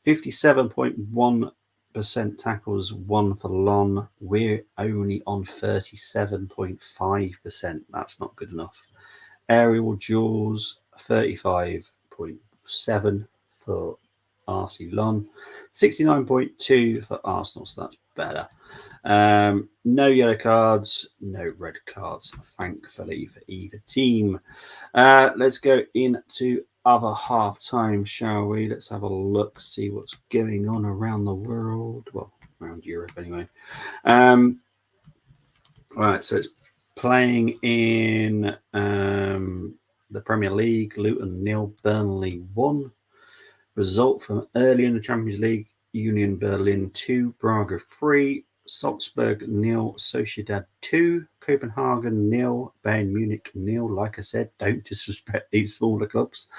57.1% tackles, 1 for Lon. We're only on 37.5%. That's not good enough. Aerial duels 35.7 for Arsenal, 69.2 for Arsenal, so that's better. No yellow cards, no red cards, thankfully, for either team. Let's go into other half time, shall we? Let's have a look, see what's going on around the world. Well, around Europe anyway. Right, so it's playing in the Premier League. Luton 0, Burnley 1. Result from early in the Champions League: Union Berlin 2, Braga 3, Salzburg 0, Sociedad 2, Copenhagen 0, Bayern Munich 0. Like I said, don't disrespect these smaller clubs.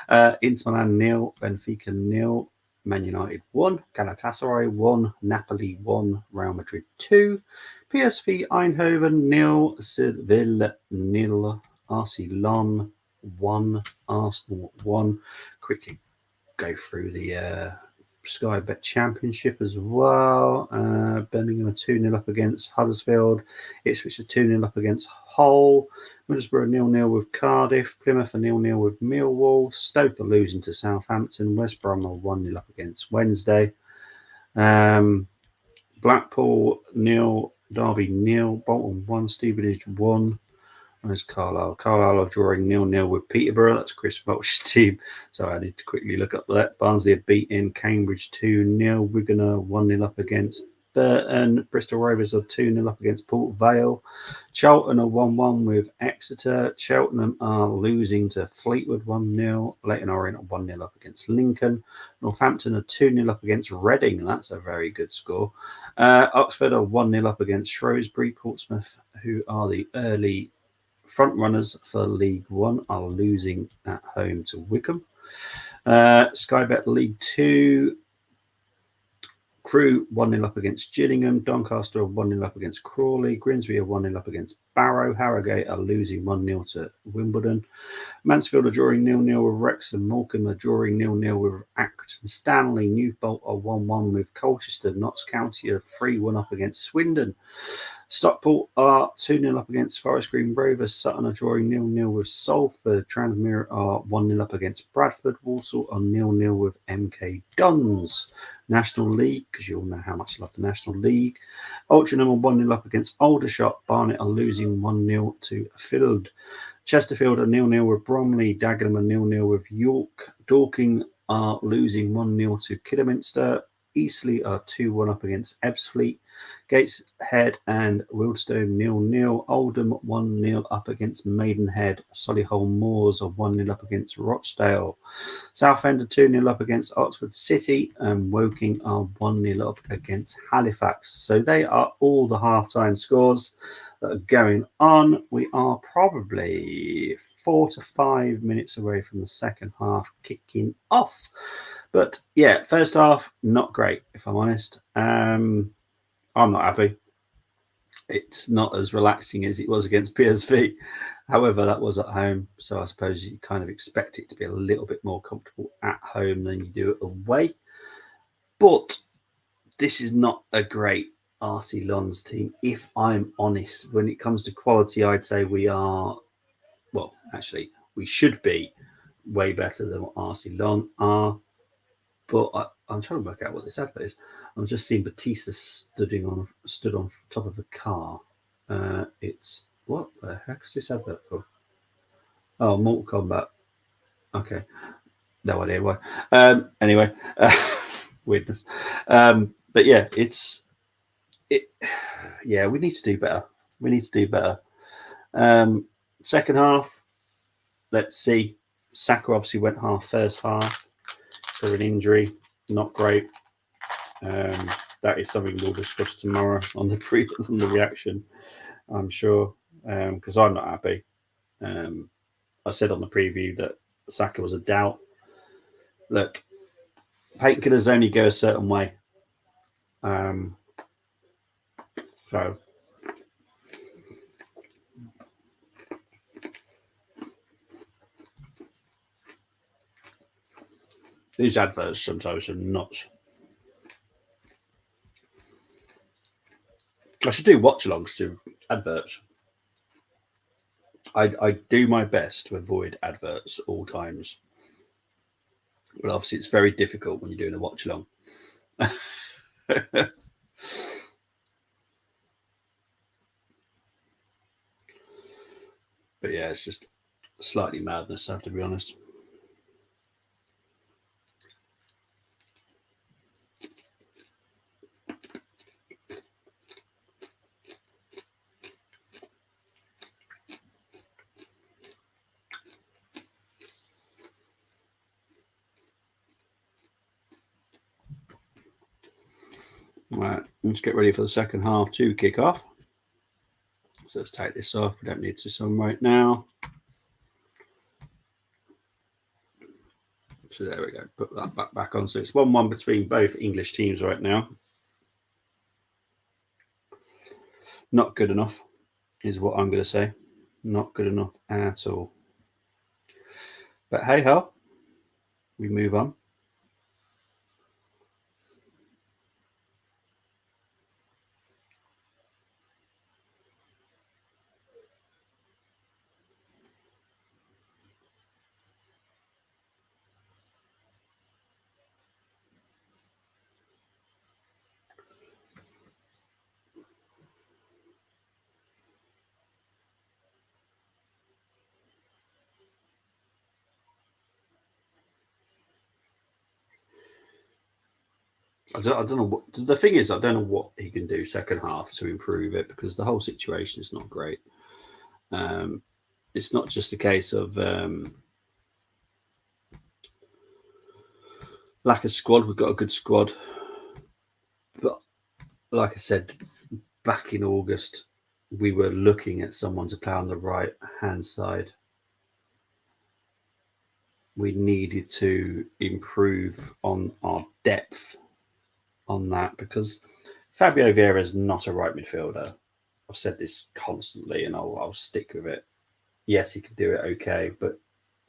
Inter Milan 0, Benfica 0, Man United 1, Galatasaray 1, Napoli 1, Real Madrid 2, PSV Eindhoven 0, Seville 0, Arsenal 1, Arsenal 1. Quickly go through the Sky Bet Championship as well. Birmingham are 2-0 up against Huddersfield. Ipswich are 2-0 up against Hull. Middlesbrough 0-0 with Cardiff. Plymouth are 0-0 with Millwall. Stoke are losing to Southampton. West Brom are 1-0 up against Wednesday. Blackpool 0, Derby 0, Bolton 1, Stevenage 1. There's Carlisle. Carlisle are drawing 0-0 with Peterborough. That's Chris Welch's team. So I need to quickly look up that. Barnsley are beating Cambridge 2-0. Wigan are 1-0 up against Burton. Bristol Rovers are 2-0 up against Port Vale. Charlton are 1-1 with Exeter. Cheltenham are losing to Fleetwood 1-0. Leyton Orient are 1-0 up against Lincoln. Northampton are 2-0 up against Reading. That's a very good score. Oxford are 1-0 up against Shrewsbury. Portsmouth, who are the early front runners for League One, are losing at home to Wickham. Sky Bet League 2, Crewe 1-0 up against Gillingham. Doncaster are 1-0 up against Crawley. Grimsby are 1-0 up against Barrow. Harrogate are losing 1-0 to Wimbledon. Mansfield are drawing 0-0 with Wrexham. Morecambe are drawing 0-0 with Acton Stanley. Newbolt are 1-1 with Colchester. Notts County are 3-1 up against Swindon. Stockport are 2-0 up against Forest Green Rovers. Sutton are drawing 0-0 with Salford. Tranmere are 1-0 up against Bradford. Walsall are 0-0 with MK Dons. National League, because you all know how much I love the National League. Altrincham are 1-0 up against Aldershot. Barnet are losing 1-0 to Field. Chesterfield are 0-0 with Bromley. Dagenham are 0-0 with York. Dorking are losing 1-0 to Kidderminster. Eastleigh are 2-1 up against Ebbsfleet. Gateshead and Wealdstone 0-0. Oldham 1-0 up against Maidenhead. Solihull Moors are 1-0 up against Rochdale. Southend are 2-0 up against Oxford City, and Woking are 1-0 up against Halifax. So they are all the half-time scores that are going on. We are probably 4 to 5 minutes away from the second half kicking off. But yeah, first half, not great, if I'm honest. I'm not happy. It's not as relaxing as it was against PSV. However, that was at home, so I suppose you kind of expect it to be a little bit more comfortable at home than you do at away. But this is not a great RC Lons team, if I'm honest. When it comes to quality, I'd say we are, well, actually, we should be way better than what RC Lon are. But I'm trying to work out what this advert is. I'm just seeing Batista stood on top of a car. It's what the heck is this advert for? Oh, Mortal Kombat. Okay, no idea why. Anyway, weirdness. But yeah, yeah, we need to do better. We need to do better. Second half, let's see. Saka obviously went first half for an injury, not great. That is something we'll discuss tomorrow on the reaction, I'm sure, because I'm not happy. I said on the preview that Saka was a doubt. Look, paint can only go a certain way. So these adverts sometimes are nuts. I should do watch-alongs to adverts. I do my best to avoid adverts all times, but obviously it's very difficult when you're doing a watch-along. But yeah, it's just slightly madness, I have to be honest. Right, let's get ready for the second half to kick off. So let's take this off. We don't need this on right now. So there we go. Put that back on. So it's 1-1 between both English teams right now. Not good enough is what I'm going to say. Not good enough at all. But hey ho, we move on. I don't know what the thing is. I don't know what he can do second half to improve it because the whole situation is not great. It's not just a case of lack of squad. We've got a good squad, but like I said, back in August, we were looking at someone to play on the right hand side. We needed to improve on our depth on that because Fabio Vieira is not a right midfielder. I've said this constantly and I'll stick with it. Yes, he can do it okay, but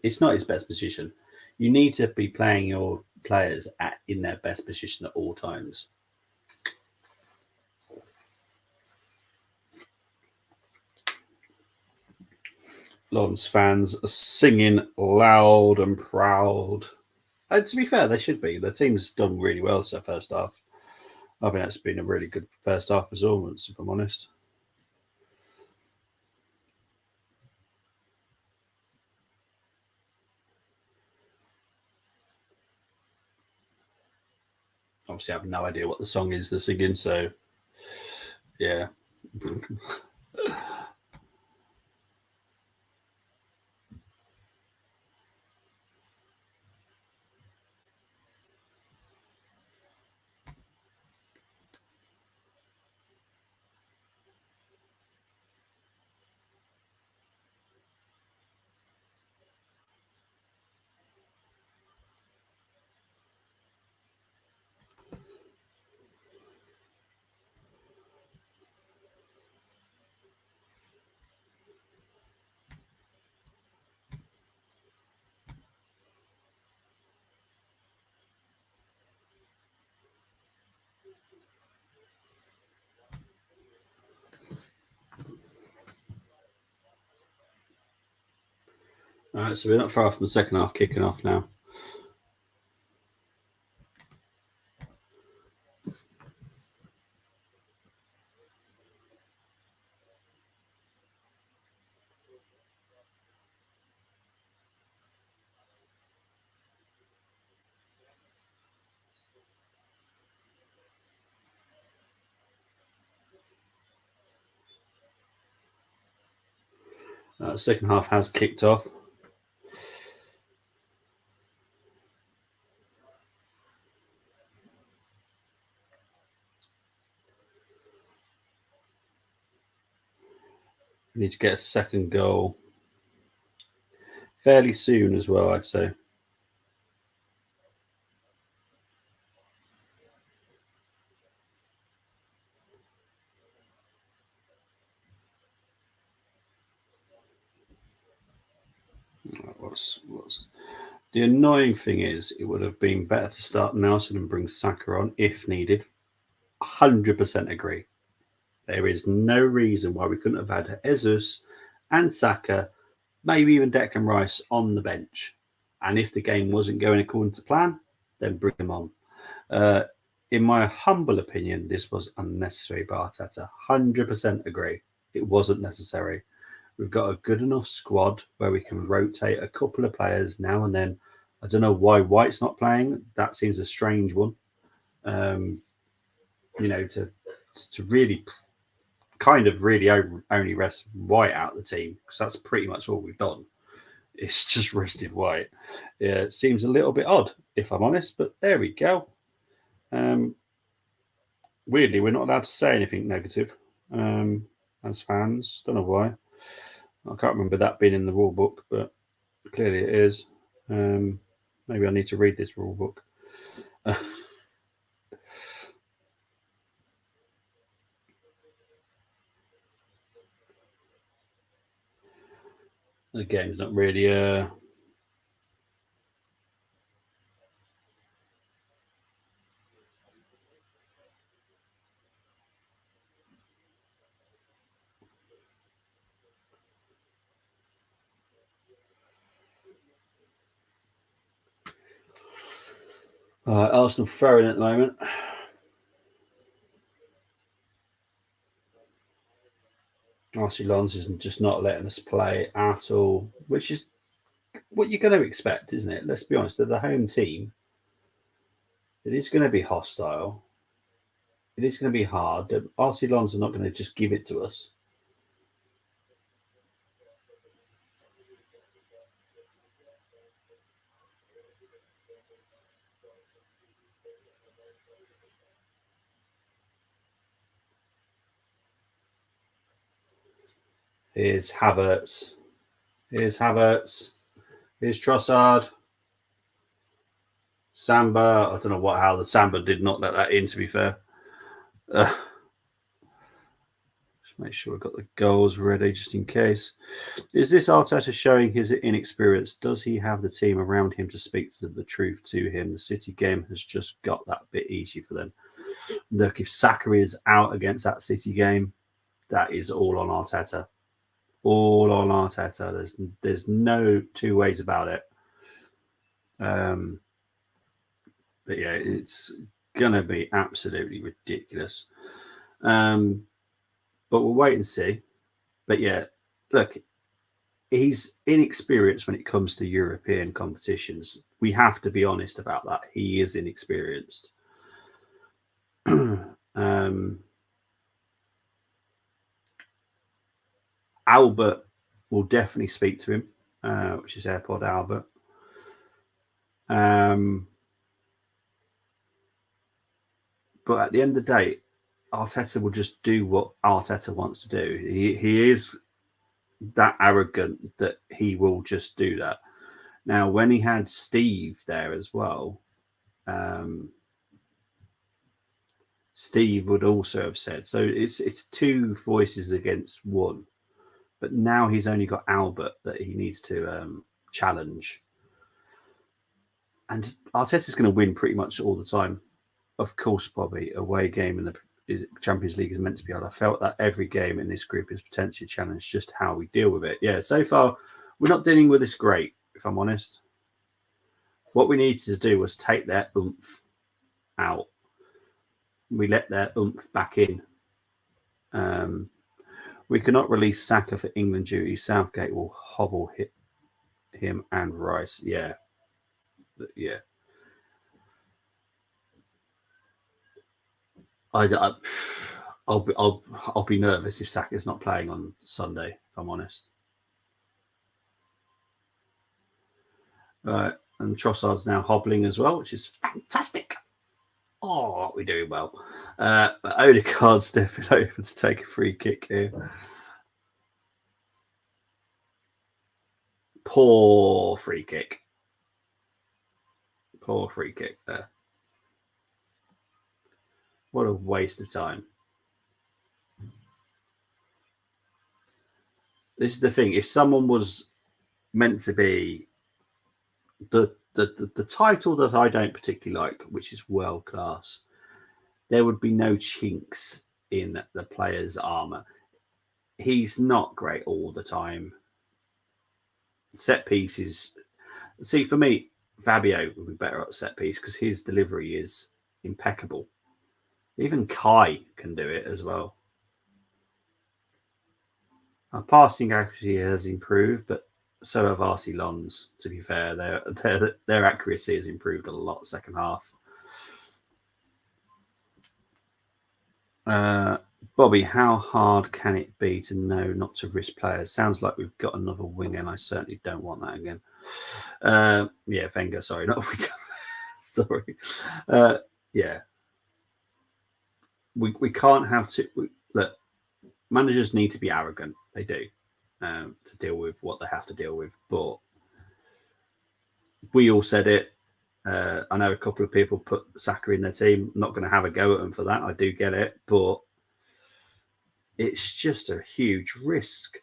it's not his best position. You need to be playing your players in their best position at all times. Lons fans are singing loud and proud. And to be fair, they should be. The team's done really well so first half. I think that's been a really good first half performance, if I'm honest. Obviously, I have no idea what the song is they're singing, so yeah. All right, so we're not far from the second half kicking off now. Second half has kicked off. We need to get a second goal fairly soon as well, I'd say. What's the annoying thing is, it would have been better to start Nelson and bring Saka on if needed. 100% agree. There is no reason why we couldn't have had Jesus and Saka, maybe even Declan Rice on the bench. And if the game wasn't going according to plan, then bring them on. In my humble opinion, this was unnecessary by Arteta. 100% agree. It wasn't necessary. We've got a good enough squad where we can rotate a couple of players now and then. I don't know why White's not playing. That seems a strange one. To really kind of really only rest White out of the team, because that's pretty much all we've done. It's just rested White. It seems a little bit odd, if I'm honest, but there we go. Weirdly, we're not allowed to say anything negative as fans. Don't know why. I can't remember that being in the rule book, but clearly it is. Maybe I need to read this rule book. The game's not really Arsenal throwing at the moment. Watchalong is just not letting us play at all, which is what you're going to expect, isn't it? Let's be honest, they're the home team. It is going to be hostile. It is going to be hard. Watchalong are not going to just give it to us. Here's Havertz. Here's Trossard. Samba. I don't know how the Samba did not let that in, to be fair. Just make sure we've got the goals ready just in case. Is this Arteta showing his inexperience? Does he have the team around him to speak the truth to him? The City game has just got that bit easy for them. Look, if Saka is out against that City game, that is all on Arteta. All on Arteta. There's no two ways about it. But yeah, it's gonna be absolutely ridiculous. But we'll wait and see. But yeah, look, he's inexperienced when it comes to European competitions. We have to be honest about that. He is inexperienced. Albert will definitely speak to him, which is AirPod Albert. But at the end of the day, Arteta will just do what Arteta wants to do. He is that arrogant that he will just do that. Now, when he had Steve there as well, Steve would also have said, so it's two voices against one. But now he's only got Albert that he needs to challenge. And Arteta's going to win pretty much all the time. Of course, Bobby, away game in the Champions League is meant to be hard. I felt that every game in this group is potentially challenged, just how we deal with it. Yeah, so far, we're not dealing with this great, if I'm honest. What we needed to do was take their oomph out. We let their oomph back in. We cannot release Saka for England duty. Southgate will hobble him and Rice. Yeah. I'll be nervous if Saka's not playing on Sunday, if I'm honest. And Trossard's now hobbling as well, which is fantastic. Oh, we're doing well. But Odegaard stepping over to take a free kick here. Poor free kick. Poor free kick there. What a waste of time. This is the thing. If someone was meant to be the title that I don't particularly like, which is world class, there would be no chinks in the player's armor. He's not great all the time. Set pieces. See, for me, Fabio would be better at set piece because his delivery is impeccable. Even Kai can do it as well. Our passing accuracy has improved, but so have Watchalong's. To be fair, their accuracy has improved a lot second half. Bobby, how hard can it be to know not to risk players? Sounds like we've got another winger, and I certainly don't want that again. Yeah, Wenger, sorry, not winger. Sorry. Yeah. We can't have to look. Managers need to be arrogant. They do to deal with what they have to deal with. But we all said it. I know a couple of people put Saka in their team. I'm not going to have a go at them for that. I do get it, but it's just a huge risk.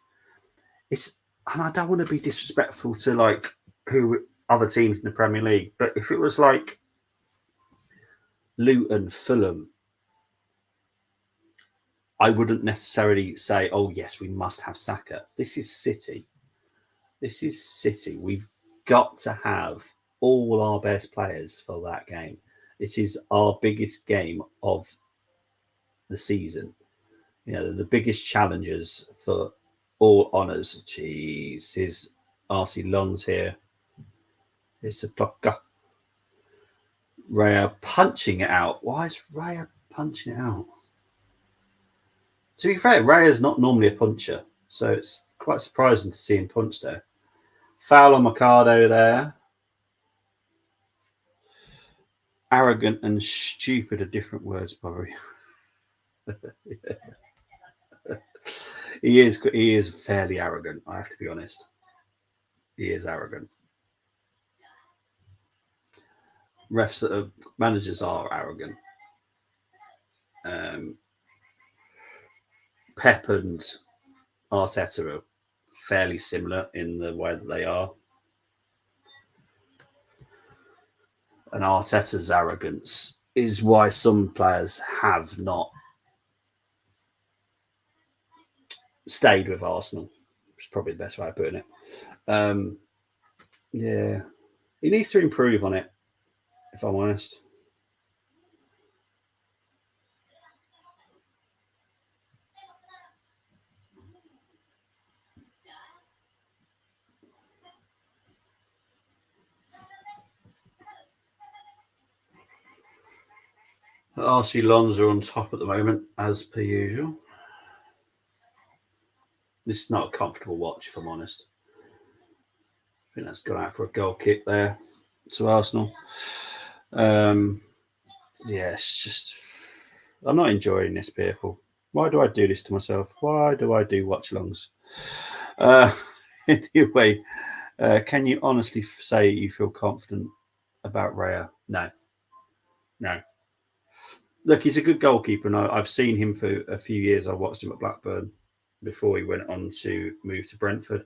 And I don't want to be disrespectful to like who other teams in the Premier League, but if it was like Luton, Fulham, I wouldn't necessarily say, oh, yes, we must have Saka. This is City. We've got to have all our best players for that game. It is our biggest game of the season. You know, the biggest challenges for all honours. Jeez, his Watchalong's here. It's a blocker. Raya punching it out. Why is Raya punching it out? To be fair, Raya's not normally a puncher, so it's quite surprising to see him punch there. Foul on Mercado there. Arrogant and stupid are different words, Bobby. He is fairly arrogant, I have to be honest. He is arrogant. Managers are arrogant. Pep and Arteta are fairly similar in the way that they are. And Arteta's arrogance is why some players have not stayed with Arsenal. It's probably the best way of putting it. Yeah, he needs to improve on it, if I'm honest. Watchalong are on top at the moment, as per usual. This is not a comfortable watch, if I'm honest. I think that's gone out for a goal kick there to Arsenal. Yeah, it's just I'm not enjoying this, people. Why do I do this to myself? Why do I do watch-alongs? Anyway, can you honestly say you feel confident about Raya? No. Look, he's a good goalkeeper, and I've seen him for a few years. I watched him at Blackburn before he went on to move to Brentford.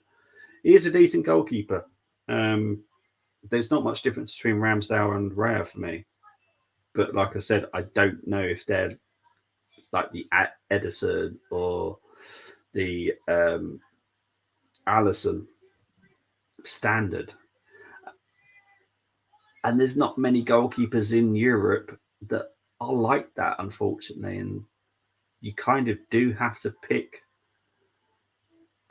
He is a decent goalkeeper. There's not much difference between Ramsdale and Raya for me. But like I said, I don't know if they're like the Edison or the Allison standard. And there's not many goalkeepers in Europe that are like that, unfortunately. And you kind of do have to pick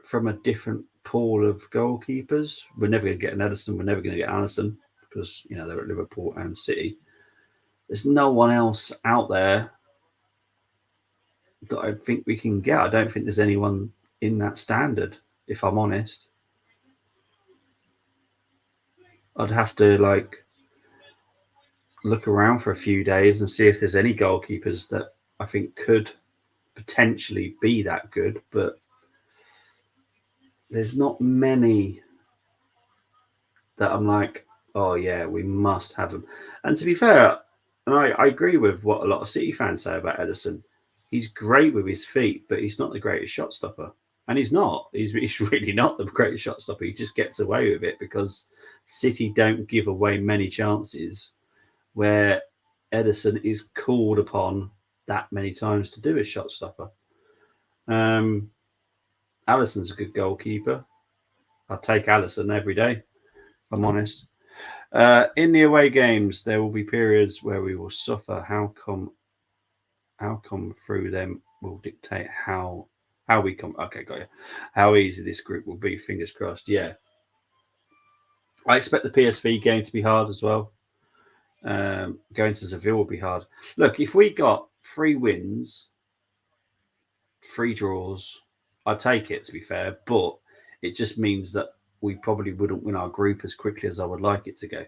from a different pool of goalkeepers. We're never going to get an Edison. We're never going to get Allison because, you know, they're at Liverpool and City. There's no one else out there that I think we can get. I don't think there's anyone in that standard, if I'm honest. I'd have to look around for a few days and see if there's any goalkeepers that I think could potentially be that good, but there's not many that I'm like, oh yeah, we must have him. And to be fair, and I agree with what a lot of City fans say about Edison. He's great with his feet, but he's not the greatest shot stopper. And he's not. He's really not the greatest shot stopper. He just gets away with it because City don't give away many chances where Edison is called upon that many times to do a shot stopper. Allison's a good goalkeeper. I'll take Allison every day, if I'm honest. In the away games, there will be periods where we will suffer. How come through them will dictate how we come. Okay, got you. How easy this group will be. Fingers crossed. Yeah, I expect the PSV game to be hard as well. Going to Seville will be hard. Look, if we got 3 wins, 3 draws, I'd take it, to be fair, but it just means that we probably wouldn't win our group as quickly as I would like it to go.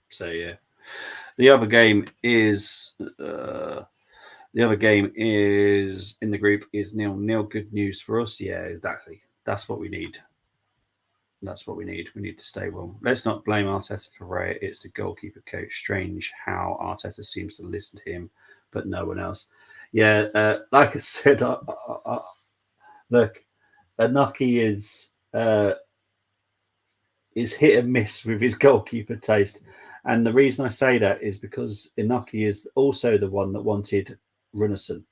So yeah, the other game is in the group is 0-0. Good news for us. Yeah, exactly. That's what we need. That's what we need. We need to stay well. Let's not blame Arteta for Raya. It's the goalkeeper coach. Strange how Arteta seems to listen to him, but no one else. Yeah, like I said, look, Anaki is hit and miss with his goalkeeper taste. And the reason I say that is because Inaki is also the one that wanted Runnison.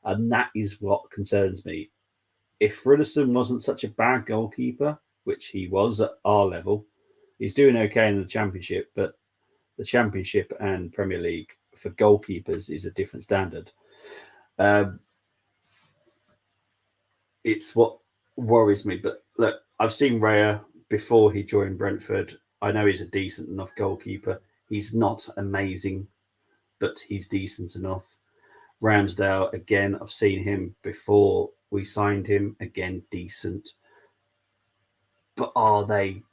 And that is what concerns me. If Runnison wasn't such a bad goalkeeper, which he was at our level, he's doing okay in the Championship, but the Championship and Premier League for goalkeepers is a different standard. It's what worries me. But look, I've seen Raya before he joined Brentford. I know he's a decent enough goalkeeper. He's not amazing, but he's decent enough. Ramsdale, again, I've seen him before we signed him. Again, decent. But are they,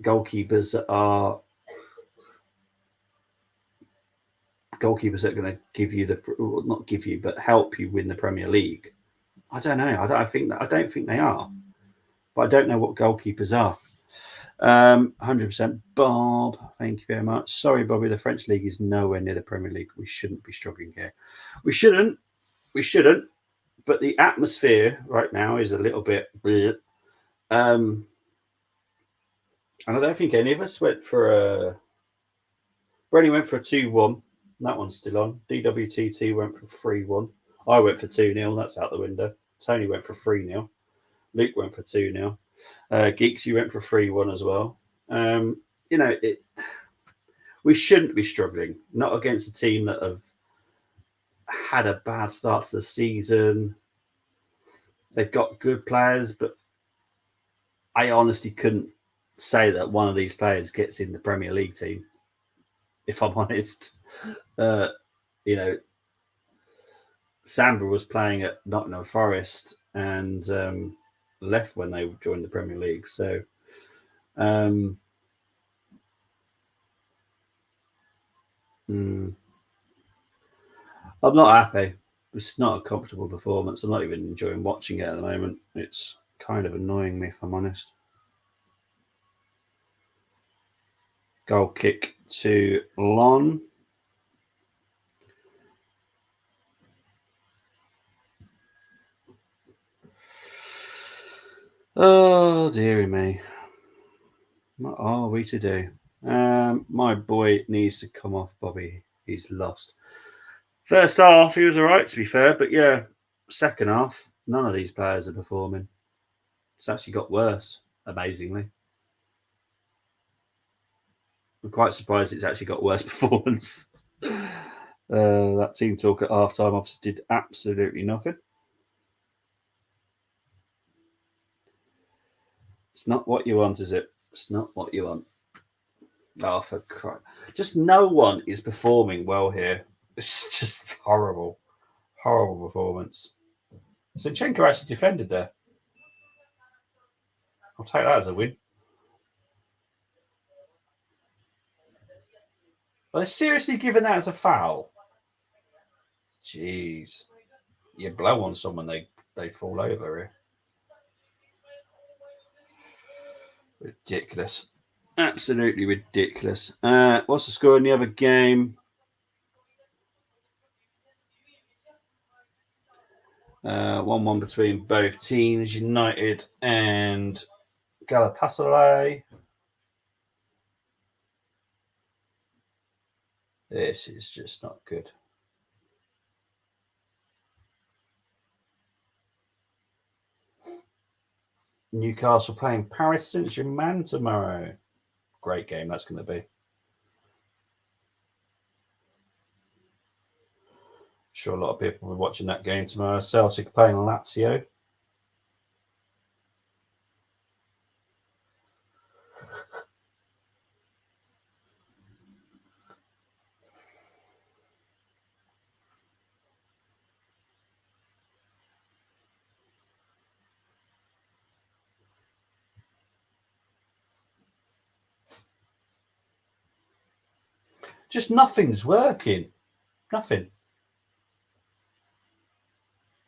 goalkeepers that are going to give you not give you, but help you win the Premier League? I don't know. I don't think they are. But I don't know what goalkeepers are. 100% Bob. Thank you very much. Sorry, Bobby. The French league is nowhere near the Premier League. We shouldn't be struggling here. We shouldn't. But the atmosphere right now is a little bit. And I don't think any of us went for a. Brenny went for a 2-1. That one's still on. DWTT went for 3-1. I went for 2-0. That's out the window. Tony went for 3-0. Luke went for 2-0. Geeks, you went for 3-1 as well. We shouldn't be struggling. Not against a team that have had a bad start to the season. They've got good players, but I honestly couldn't say that one of these players gets in the Premier League team. If I'm honest, Sandra was playing at Nottingham Forest and left when they joined the Premier League. So, I'm not happy. It's not a comfortable performance. I'm not even enjoying watching it at the moment. It's kind of annoying me, if I'm honest. Goal kick to Lon. Oh, dearie me. What are we to do? My boy needs to come off, Bobby. He's lost. First half, he was all right, to be fair. But yeah, second half, none of these players are performing. It's actually got worse, amazingly. I'm quite surprised it's actually got worse performance. That team talk at half-time obviously did absolutely nothing. It's not what you want, is it? It's not what you want. Oh, for Christ. Just no one is performing well here. It's just horrible. Horrible performance. Zinchenko actually defended there. I'll take that as a win. Are they seriously giving that as a foul? Jeez. You blow on someone, they fall over here. Ridiculous. Absolutely ridiculous. What's the score in the other game? 1-1 between both teams, United and Galatasaray. This is just not good. Newcastle playing Paris Saint-Germain tomorrow. Great game that's going to be. Sure, a lot of people will be watching that game tomorrow. Celtic playing Lazio. Just nothing's working. Nothing.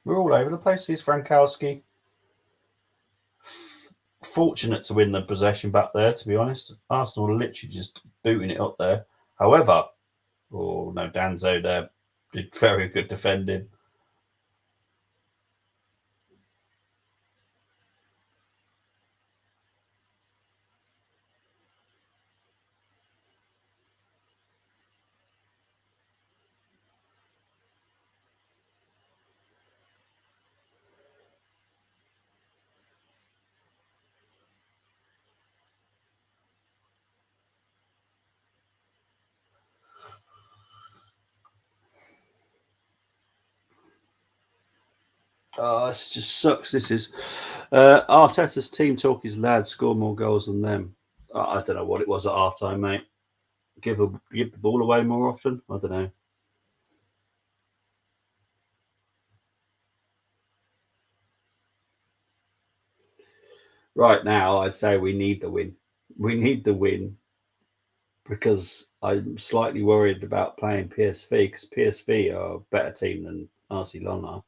We're all over the place. Here's Frankowski. Fortunate to win the possession back there, to be honest. Arsenal are literally just booting it up there. However, oh no, Danzo there did very good defending. Oh, this just sucks. This is Arteta's team talk is lads score more goals than them. I don't know what it was at half time, mate. Give the ball away more often. I don't know. Right now, I'd say we need the win. We need the win because I'm slightly worried about playing PSV because PSV are a better team than Watchalong are,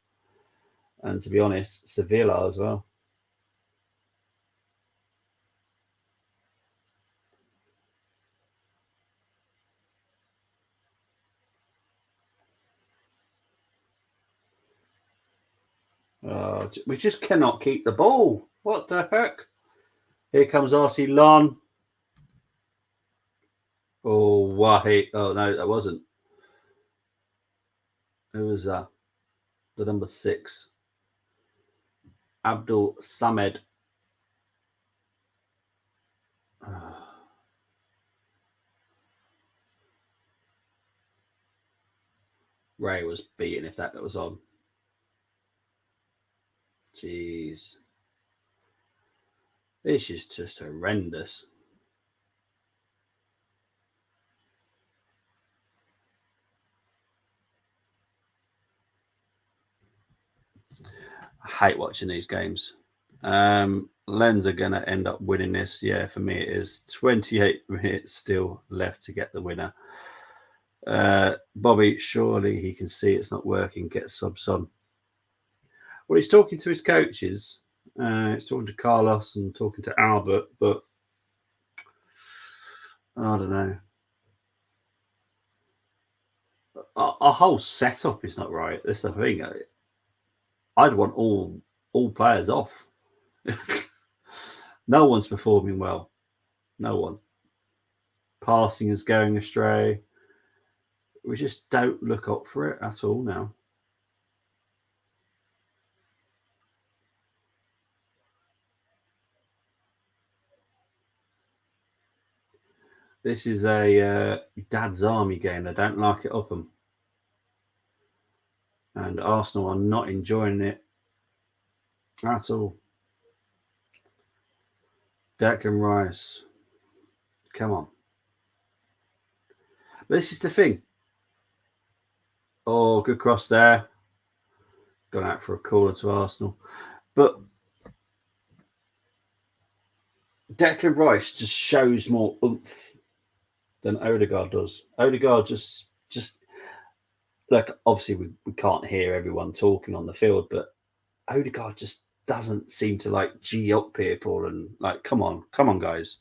and to be honest, Sevilla as well. We just cannot keep the ball. What the heck? Here comes Watchalong. Oh, why? Oh, no, that wasn't. Who was that? The number 6. Abdul Samed. Ray was beaten if that was on. Jeez. This is just horrendous. I hate watching these games. Lens are going to end up winning this. Yeah, for me it is 28 minutes still left to get the winner. Bobby, surely he can see it's not working. Get subs on. Well, he's talking to his coaches. He's talking to Carlos and talking to Albert, but I don't know. Our whole setup is not right. That's the thing. I'd want all players off. No one's performing well. No one. Passing is going astray. We just don't look up for it at all now. This is a Dad's Army game. They don't like it up them. And Arsenal are not enjoying it at all. Declan Rice. Come on. But this is the thing. Oh, good cross there. Gone out for a corner to Arsenal. But Declan Rice just shows more oomph than Odegaard does. Odegaard just like obviously we can't hear everyone talking on the field, but Odegaard just doesn't seem to like G up people and like, come on, guys.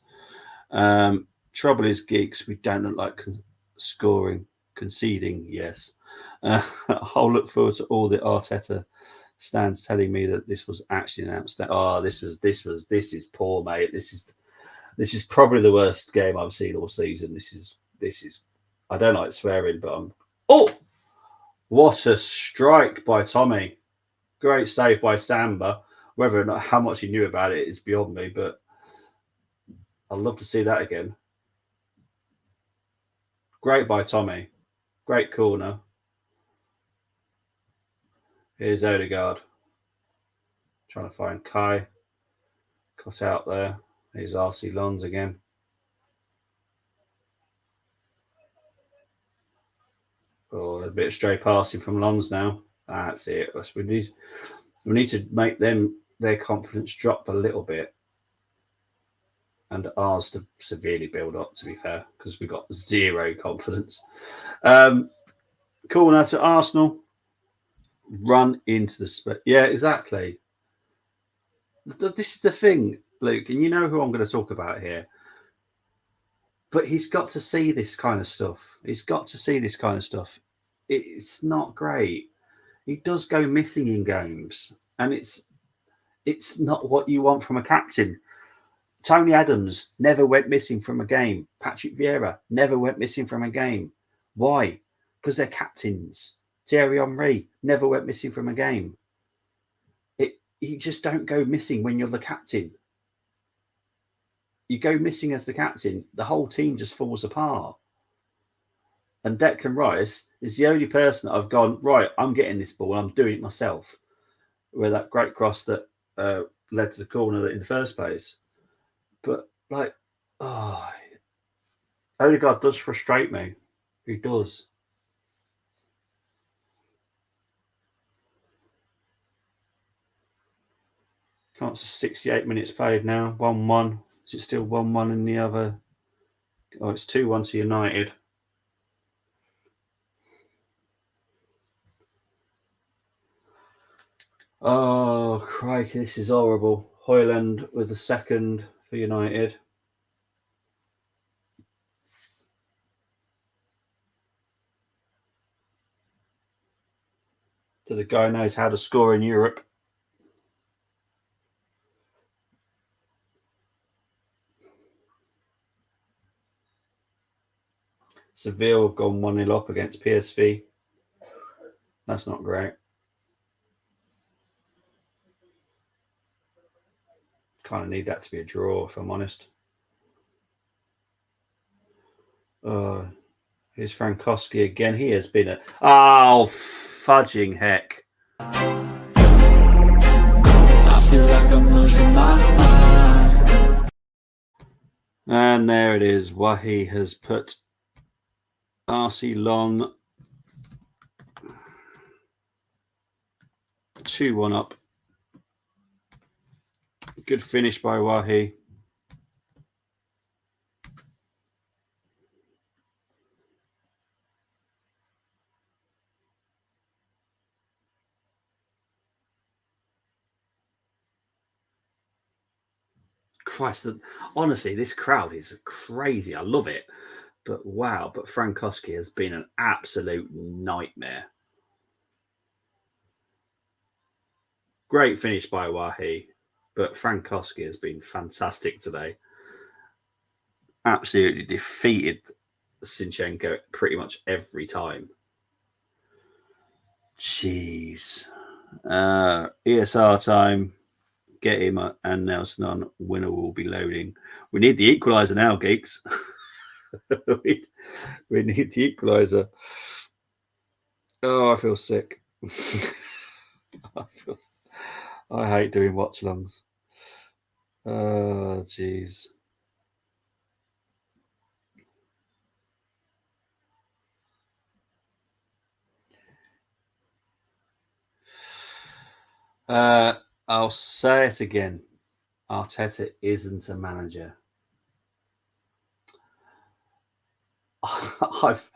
Trouble is, geeks, we don't look like scoring, conceding. Yes, I'll look forward to all the Arteta stands telling me that this was actually an outstanding. Oh, this is poor, mate. This is probably the worst game I've seen all season. This is. I don't like swearing, but I'm. Oh, what a strike by Tommy! Great save by Samba. Whether or not how much he knew about it is beyond me, but I'd love to see that again. Great by Tommy. Great corner. Here's Odegaard. Trying to find Kai. Cut out there. Here's RC Lons again. Oh, a bit of stray passing from Lons now. That's it. We need to make their confidence drop a little bit, and ours to severely build up. To be fair, because we got zero confidence. Corner to Arsenal. Run into the yeah, exactly. This is the thing, Luke, and you know who I'm going to talk about here. But he's got to see this kind of stuff. He's got to see this kind of stuff. It's not great. He does go missing in games, and it's not what you want from a captain. Tony Adams never went missing from a game. Patrick Vieira never went missing from a game. Why? Because they're captains. Thierry Henry never went missing from a game. You just don't go missing when you're the captain. You go missing as the captain, the whole team just falls apart. And Declan Rice is the only person that I've gone, right, I'm getting this ball, I'm doing it myself. Where that great cross that led to the corner in the first place. But, like, Odegaard does frustrate me. He does. Can't 68 minutes played now. 1-1. Is it still 1-1 in the other? Oh, it's 2-1 to United. Oh, crikey, this is horrible. Hoyland with the second for United. So the guy knows how to score in Europe. Seville have gone 1-0 up against PSV. That's not great. Kind of need that to be a draw, if I'm honest. Here's Frankowski again. He has been a... Oh, fudging heck. I feel like I'm losing my mind. And there it is. Wahi has put RC Long 2-1 up. Good finish by Wahi. Christ, honestly, this crowd is crazy. I love it. But wow, but Frankowski has been an absolute nightmare. Great finish by Wahi, but Frankowski has been fantastic today. Absolutely defeated Zinchenko pretty much every time. Jeez. ESR time. Get him and Nelson on. Winner will be loading. We need the equaliser now, geeks. we need the equaliser. Oh, I feel sick. I hate doing watch-alongs. Oh, jeez. I'll say it again. Arteta isn't a manager. I've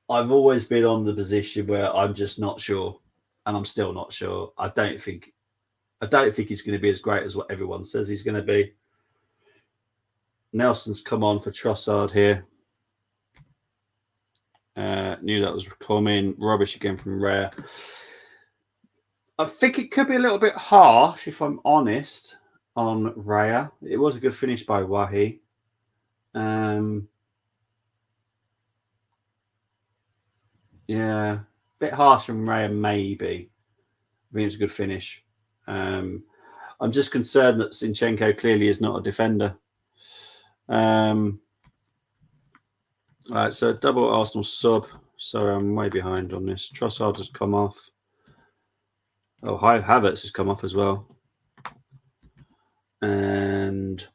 always been on the position where I'm just not sure, and I'm still not sure. I don't think I don't think he's going to be as great as what everyone says he's going to be. Nelson's come on for Trossard here. Knew that was coming. Rubbish again from Rare. I think it could be a little bit harsh, if I'm honest, on Raya. It was a good finish by Wahi. Yeah, bit harsh from Raya, maybe. I think it's a good finish. I'm just concerned that Zinchenko clearly is not a defender. All right, so double Arsenal sub. Sorry, I'm way behind on this. Trossard has come off. Oh, Havertz has come off as well. And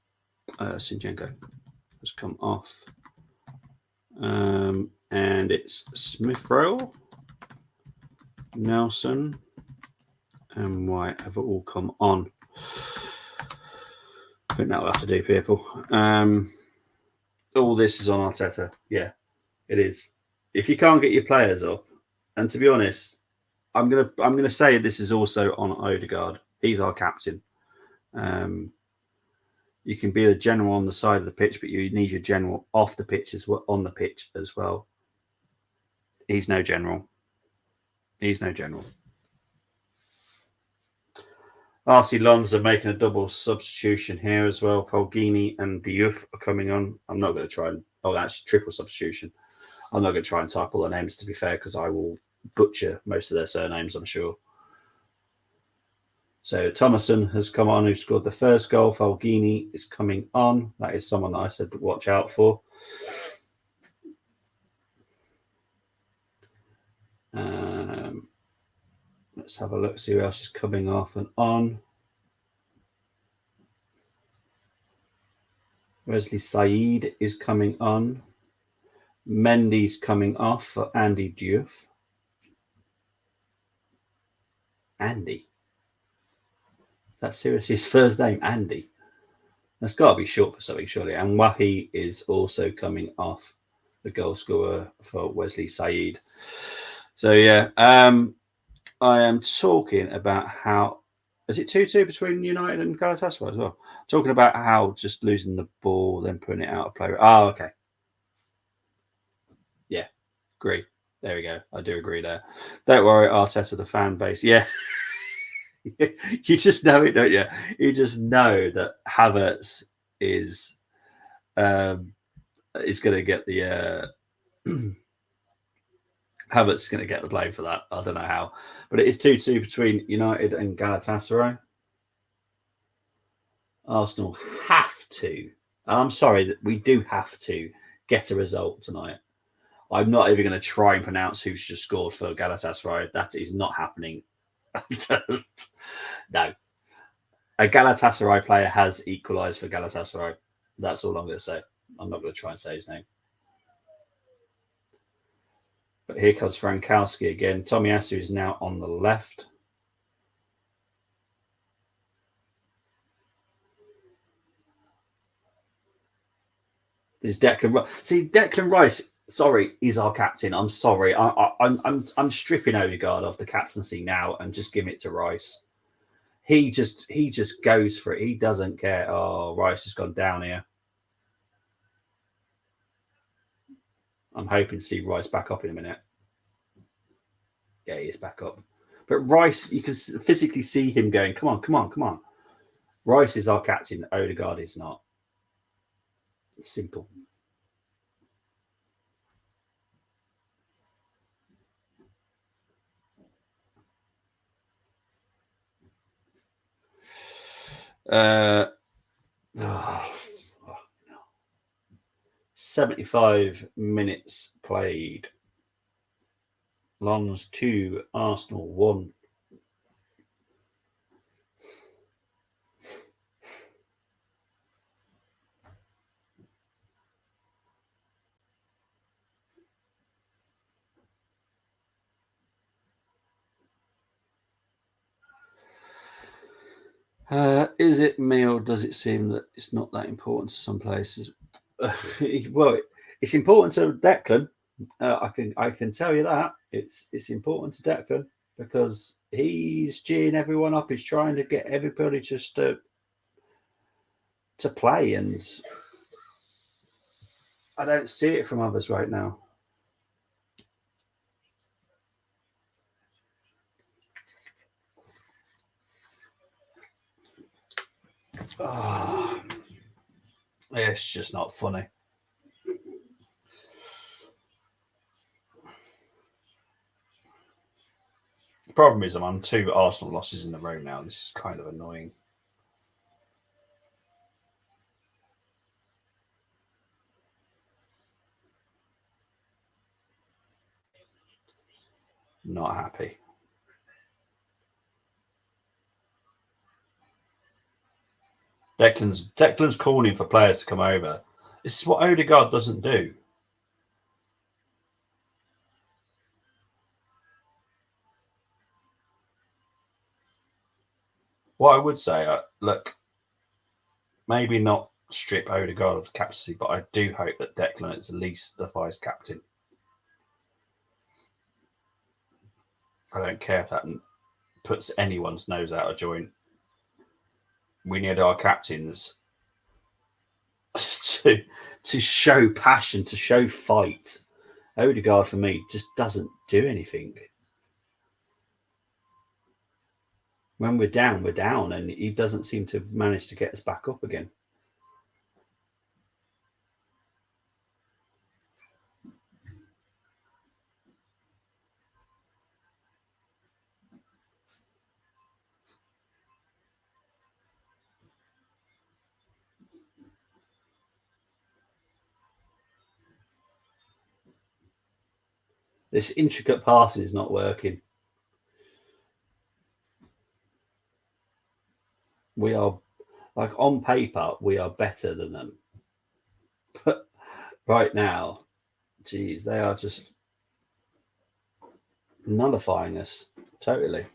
Zinchenko has come off. And it's Smith-Rowe, Nelson, and White have all come on. I think that'll have to do, people. All this is on Arteta. Yeah, it is. If you can't get your players up, and to be honest, I'm gonna say this is also on Odegaard. He's our captain. You can be a general on the side of the pitch, but you need your general off the pitch as well, on the pitch as well. He's no general. He's no general. RC Lons are making a double substitution here as well. Fulgini and Diouf are coming on. I'm not going to try and... Oh, that's triple substitution. I'm not going to try and type all their names, to be fair, because I will butcher most of their surnames, I'm sure. So Thomason has come on, who scored the first goal. Fulgini is coming on. That is someone that I said to watch out for. Let's have a look, see who else is coming off and on. Wesley Said is coming on. Mendy's coming off for Andy Diouf. Andy? That's seriously his first name, Andy. That's got to be short for something, surely. And Wahi is also coming off, the goal scorer for Wesley Said. So, yeah, I am talking about how... Is it 2-2 between United and Galatasaray as well? Talking about how just losing the ball, then putting it out of play. Oh, okay. Yeah, agree. There we go. I do agree there. Don't worry, Arteta, the fan base. Yeah. You just know it, don't you? You just know that Havertz is going to get the... Havertz is going to get the blame for that. I don't know how. But it is 2-2 between United and Galatasaray. Arsenal have to. I'm sorry, that we do have to get a result tonight. I'm not even going to try and pronounce who's just scored for Galatasaray. That is not happening. No. A Galatasaray player has equalised for Galatasaray. That's all I'm going to say. I'm not going to try and say his name. But here comes Frankowski again. Tomiyasu is now on the left. There's Declan Rice. See, Declan Rice, sorry, is our captain. I'm sorry. I'm stripping Odegaard off the captaincy now and just giving it to Rice. He just goes for it. He doesn't care. Oh, Rice has gone down here. I'm hoping to see Rice back up in a minute. Yeah, he is back up. But Rice, you can physically see him going, come on, come on, come on. Rice is our captain. Odegaard is not. It's simple. No. 75 minutes played. Lons 2, Arsenal 1. Is it me, or does it seem that it's not that important to some places? Well, it's important to Declan. I can tell you that it's important to Declan because he's geeing everyone up. He's trying to get everybody just to play, and I don't see it from others right now. Oh, it's just not funny. The problem is I'm on 2 Arsenal losses in a row now. This is kind of annoying. Not happy. Declan's calling for players to come over. This is what Odegaard doesn't do. What I would say, look, maybe not strip Odegaard of captaincy, but I do hope that Declan is at least the vice captain. I don't care if that puts anyone's nose out of joint. We need our captains to show passion, to show fight. Odegaard, for me, just doesn't do anything. When we're down, and he doesn't seem to manage to get us back up again. This intricate passing is not working. We are, like, on paper, we are better than them. But right now, geez, they are just nullifying us totally.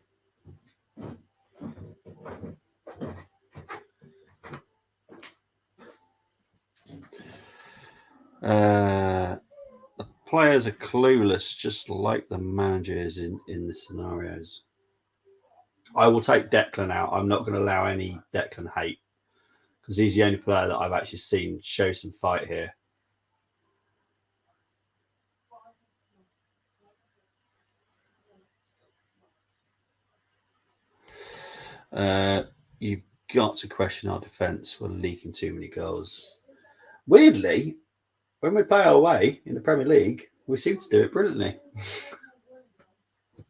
The players are clueless, just like the managers in the scenarios. I will take Declan out. I'm not going to allow any Declan hate because he's the only player that I've actually seen show some fight here. You've got to question our defence. We're leaking too many goals. Weirdly, when we play our way in the Premier League, we seem to do it brilliantly.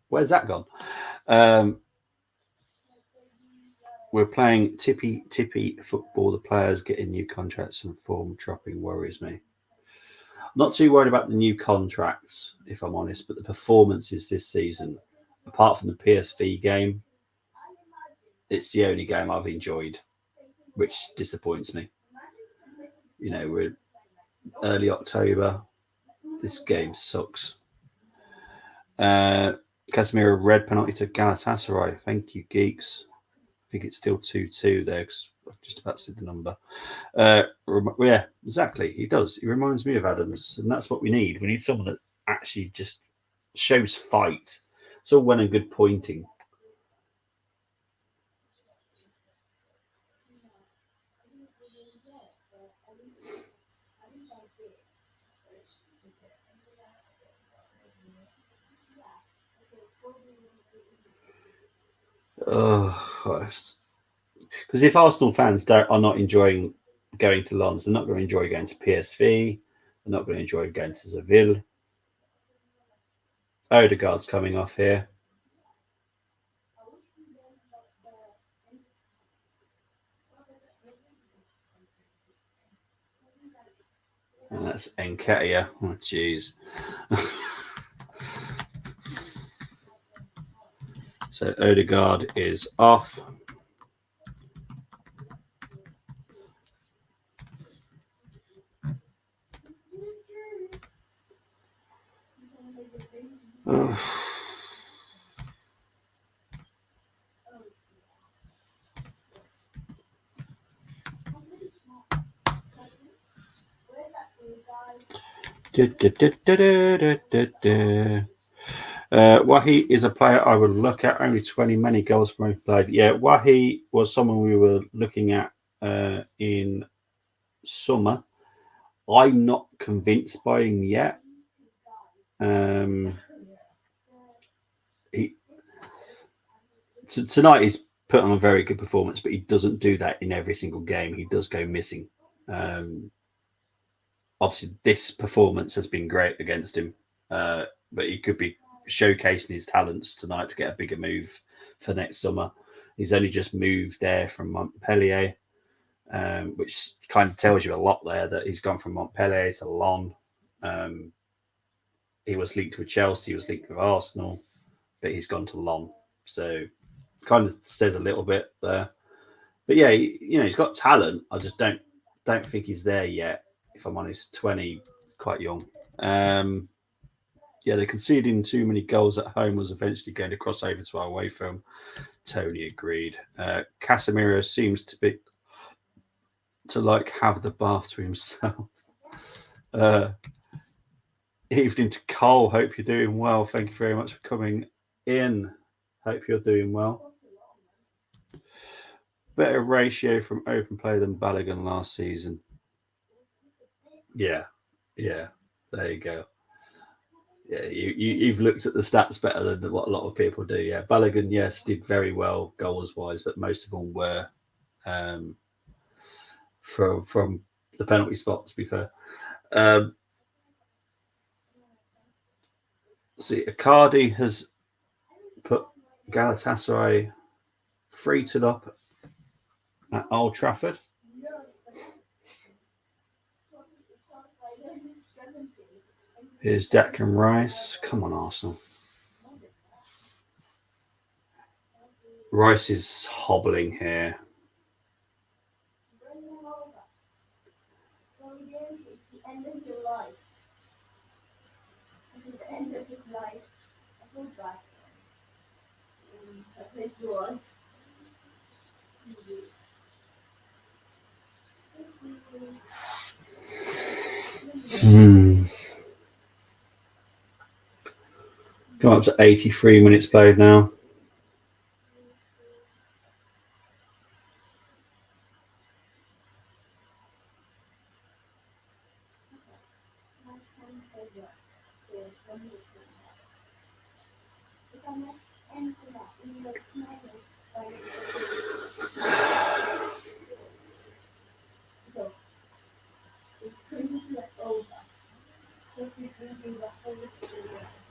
Where's that gone? We're playing tippy football. The players getting new contracts and form dropping worries me. Not too worried about the new contracts, if I'm honest, but the performances this season, apart from the PSV game, it's the only game I've enjoyed, which disappoints me. You know, we're early October. This game sucks. Casemiro red penalty to Galatasaray. Thank you, geeks. I think it's still 2-2 there because I just about said the number. Yeah, exactly. He does. He reminds me of Adams, and that's what we need. We need someone that actually just shows fight. It's all well and good pointing. Oh, Christ. Because if Arsenal fans are not enjoying going to Lens, they're not going to enjoy going to PSV. They're not going to enjoy going to Seville. Odegaard's coming off here. And that's Nketiah. Oh, jeez. So Odegaard is off. Oh. Wahi is a player I would look at. Only 20, many goals from him played. Yeah, Wahi was someone we were looking at in summer. I'm not convinced by him yet. Tonight he's put on a very good performance, but he doesn't do that in every single game. He does go missing. Obviously, this performance has been great against him, but he could be showcasing his talents tonight to get a bigger move for next summer. He's only just moved there from Montpellier, which kind of tells you a lot there that he's gone from Montpellier to Lyon. He was linked with Chelsea, he was linked with Arsenal, but he's gone to Lyon. So kind of says a little bit there. But yeah, he's got talent. I just don't think he's there yet. If I'm honest, 20, quite young. They're conceding too many goals at home was eventually going to cross over to our away film. Tony agreed. Casemiro seems to have the bath to himself. Evening to Cole. Hope you're doing well. Thank you very much for coming in. Hope you're doing well. Better ratio from open play than Balogun last season. Yeah. There you go. Yeah, you've looked at the stats better than what a lot of people do. Yeah, Balogun, yes, did very well goals wise, but most of them were from the penalty spot. To be fair, see, Icardi has put Galatasaray 3-0 up at Old Trafford. Here's Declan Rice. Come on, Arsenal. Rice is hobbling here. So again, it's the end of your life. It's the end of his life. I feel bad for him. This one. Come up to 83 minutes played now.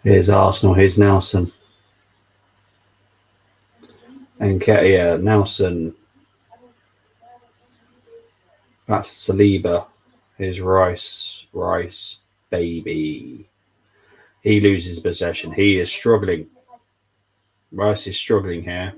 Here's Arsenal. Here's Nelson. And Nelson. That's Saliba. Here's Rice. Rice, baby. He loses possession. He is struggling. Rice is struggling here.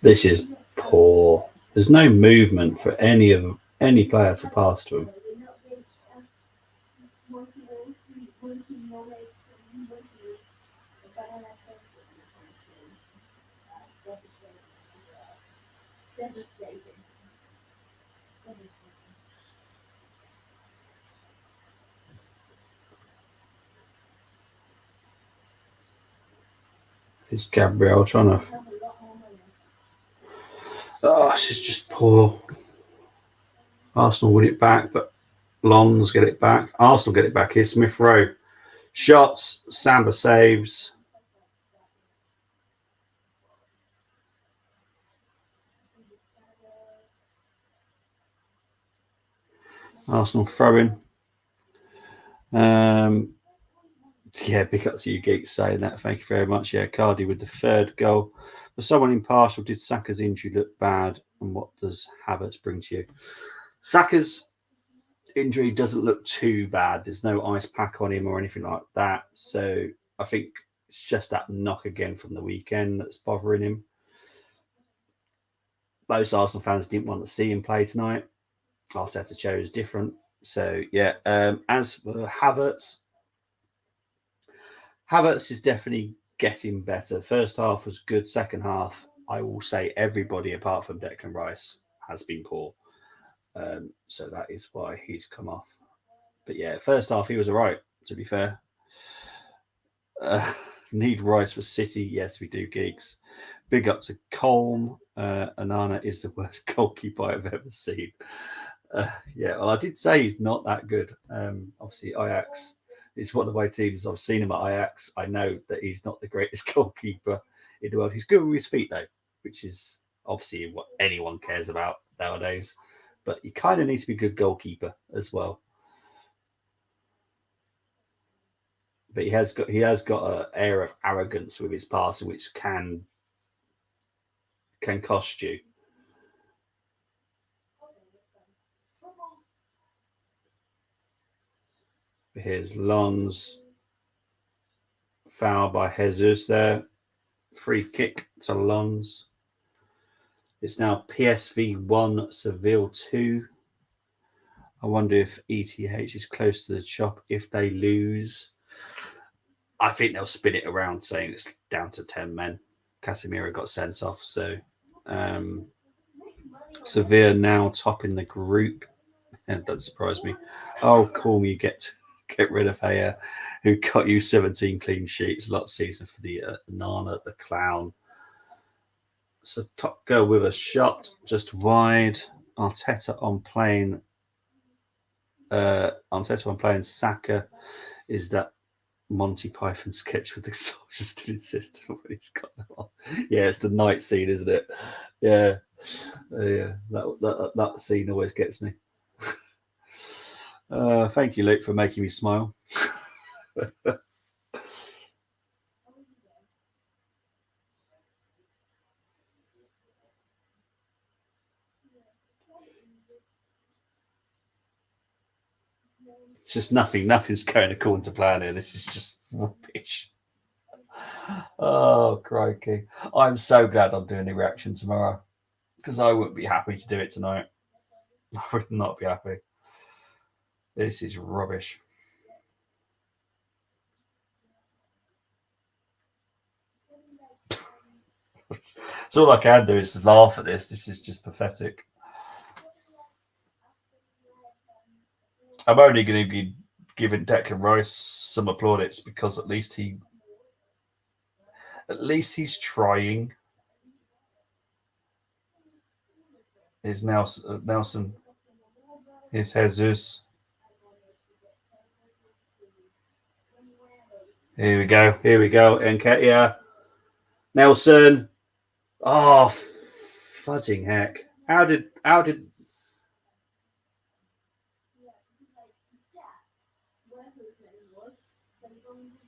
This is poor. There's no movement for any player to pass to him. Is Gabriel trying to... Oh, this is just poor. Arsenal win it back, but Lons get it back. Arsenal get it back. Here's Smith Rowe. Shots. Samba saves. Arsenal throwing. Yeah, big up to you geeks saying that. Thank you very much. Yeah, Cardi with the third goal. For someone impartial, did Saka's injury look bad? And what does Havertz bring to you? Saka's injury doesn't look too bad. There's no ice pack on him or anything like that. So I think it's just that knock again from the weekend that's bothering him. Most Arsenal fans didn't want to see him play tonight. Arteta chose different. So yeah, as for Havertz is definitely getting better. First half was good. Second half, I will say everybody apart from Declan Rice has been poor. So that is why he's come off. But yeah, first half he was all right, to be fair. Need Rice for City? Yes, we do, geeks. Big up to Colm. Anana is the worst goalkeeper I've ever seen. Yeah, well, I did say he's not that good. Obviously, Ajax is one of my teams. I've seen him at Ajax. I know that he's not the greatest goalkeeper in the world. He's good with his feet, though, which is obviously what anyone cares about nowadays. But you kind of need to be a good goalkeeper as well. But he has got an air of arrogance with his passing, which can cost you. Here's Lon's foul by Jesus there. Free kick to Lons. It's now PSV 1, Seville 2. I wonder if ETH is close to the chop if they lose. I think they'll spin it around saying it's down to 10 men. Casemiro got sent off. So Sevilla now topping the group. And that surprised me. Oh, cool. You get rid of Haya, who got you 17 clean sheets last season for the Nana, the clown. So top girl with a shot just wide. Arteta on playing Saka. Is that Monty Python sketch with the soldiers still insistent when he's got them on? Yeah, it's the night scene, isn't it? Yeah. Yeah. That scene always gets me. Thank you, Luke, for making me smile. It's just nothing's going according to plan here. This is just rubbish. Oh, crikey. I'm so glad I'm doing the reaction tomorrow because I wouldn't be happy to do it tonight. I would not be happy. This is rubbish. So all I can do is laugh at this. This is just pathetic. I'm only going to be giving Declan Rice some plaudits because at least he's trying. Here's Nelson. Here's Jesus. Here we go. Nketiah. Nelson. Oh, fudging heck. How did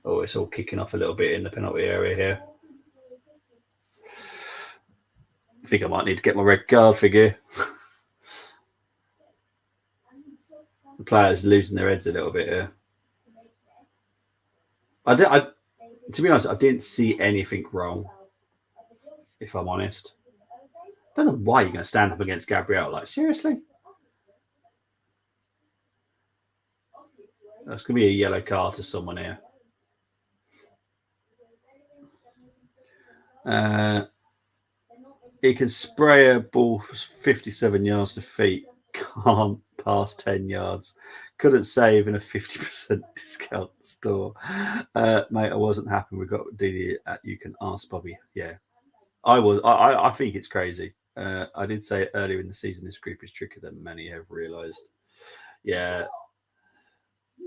Oh, it's all kicking off a little bit in the penalty area here. I think I might need to get my red card figure. The players losing their heads a little bit here. To be honest, I didn't see anything wrong, if I'm honest. I don't know why you're going to stand up against Gabriel. Like, seriously? That's going to be a yellow card to someone here. He can spray a ball for 57 yards to feet. Can't pass 10 yards. Couldn't save in a 50% discount store. Mate, I wasn't happy we got DD at You Can Ask Bobby. Yeah, I was. I think it's crazy. I did say earlier in the season this group is trickier than many have realised. Yeah,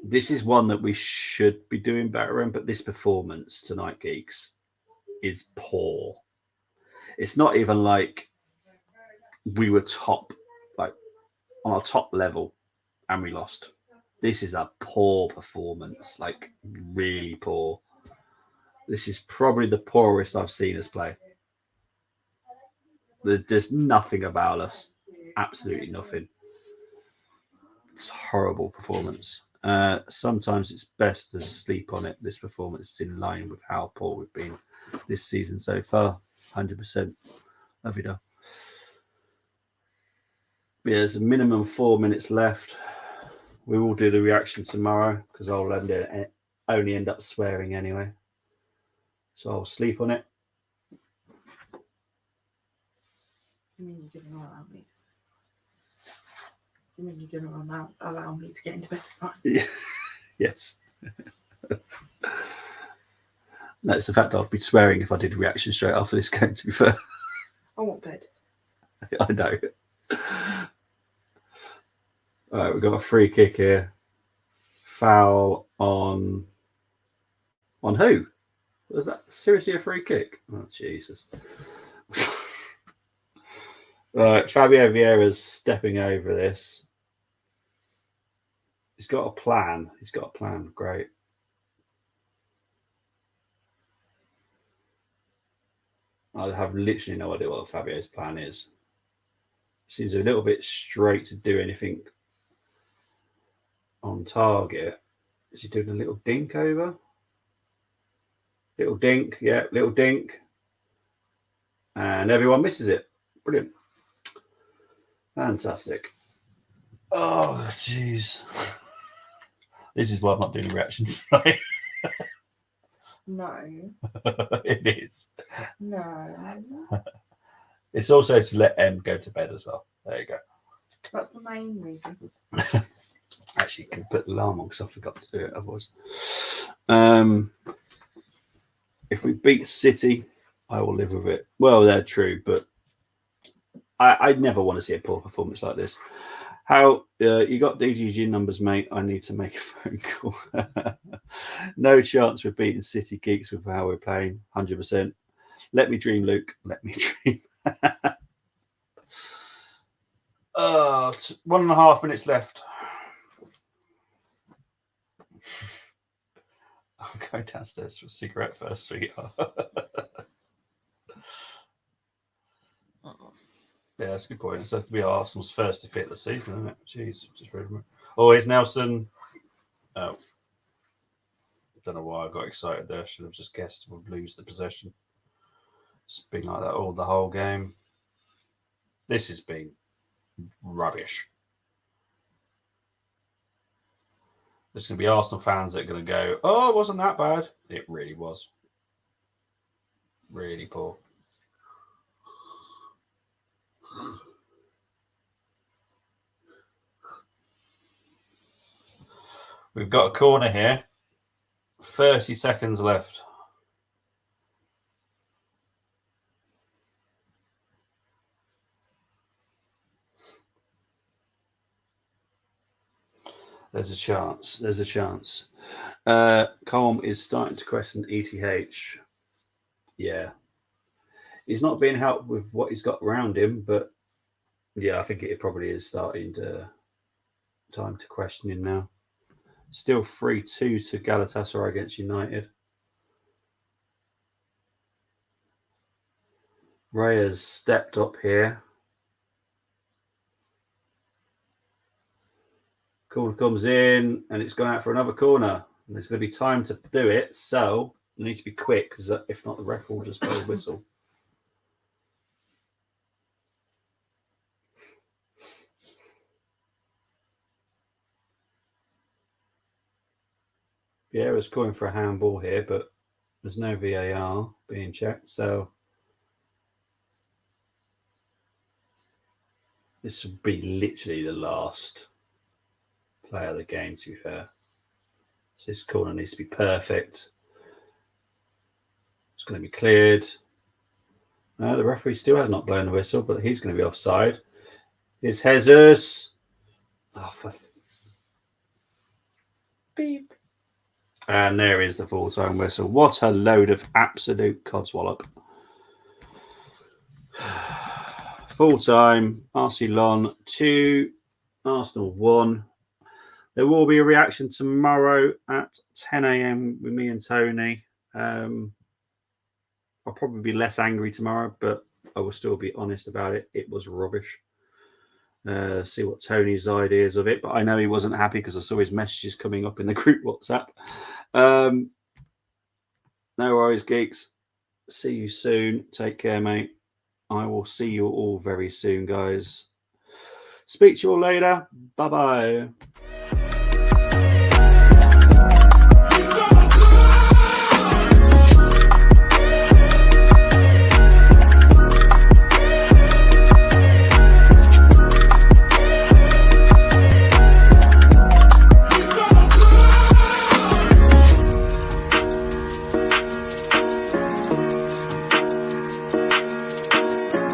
this is one that we should be doing better in, but this performance tonight, geeks, is poor. It's not even like we were top, like on our top level, and we lost. This is a poor performance, like really poor. This is probably the poorest I've seen us play. There's nothing about us, absolutely nothing. It's a horrible performance. Sometimes it's best to sleep on it. This performance is in line with how poor we've been this season so far. 100%. Love you, though. Yeah, there's a minimum 4 minutes left. We will do the reaction tomorrow because I'll only end up swearing anyway. So I'll sleep on it. You mean you're going to allow me to? You mean you're going to allow me to get into bed? Right. Yes. No, it's the fact that I'd be swearing if I did a reaction straight after this game, to be fair. I want bed. I know. All right, we've got a free kick here. Foul on who? Was that seriously a free kick? Oh, Jesus. Right, Fabio Vieira's stepping over this. He's got a plan. Great. I have literally no idea what Fabio's plan is. Seems a little bit straight to do anything on target. Is he doing a little dink over? Little dink, yeah, little dink. And everyone misses it. Brilliant. Fantastic. Oh, jeez. This is why I'm not doing reactions tonight. No. It is. No. It's also to let Em go to bed as well. There you go. That's the main reason. Actually, you can put the alarm on because I forgot to do it otherwise. If we beat City, I will live with it. Well, they're true, but I never want to see a poor performance like this. How you got DGG numbers, mate? I need to make a phone call. No chance we're beating City Geeks with how we're playing. 100%. Let me dream, Luke. Let me dream. 1.5 minutes left. I'm going downstairs for a cigarette first, sweetheart. Yeah, that's a good point. It's going to be Arsenal's first defeat of the season, isn't it? Jeez, just read them. Oh, here's Nelson. Oh, don't know why I got excited there. Should have just guessed we'll lose the possession. It's been like that all the whole game. This has been rubbish. There's going to be Arsenal fans that are going to go, oh, it wasn't that bad. It really was. Really poor. We've got a corner here. 30 seconds left. There's a chance. There's a chance. Colm is starting to question ETH. Yeah. He's not being helped with what he's got around him, but yeah, I think it probably is starting to time to question him now. Still 3-2 to Galatasaray against United. Ray has stepped up here. Corner comes in and it's gone out for another corner. And there's going to be time to do it. So you need to be quick because if not, the ref will just blow a whistle. Vieira's calling for a handball here, but there's no VAR being checked. So this would be literally the last play of the game, to be fair. So this corner needs to be perfect. It's going to be cleared. The referee still has not blown the whistle, but he's going to be offside. Here's Jesus. Oh, for beep. And there is the full-time whistle. What a load of absolute codswallop. Full-time, Arsenal 2, Arsenal 1. There will be a reaction tomorrow at 10 a.m. with me and Tony. I'll probably be less angry tomorrow, but I will still be honest about it. It was rubbish. see what Tony's ideas of it. But I know he wasn't happy because I saw his messages coming up in the group WhatsApp. No worries, geeks. See you soon. Take care, mate. I will see you all very soon, guys. Speak to you all later. Bye-bye.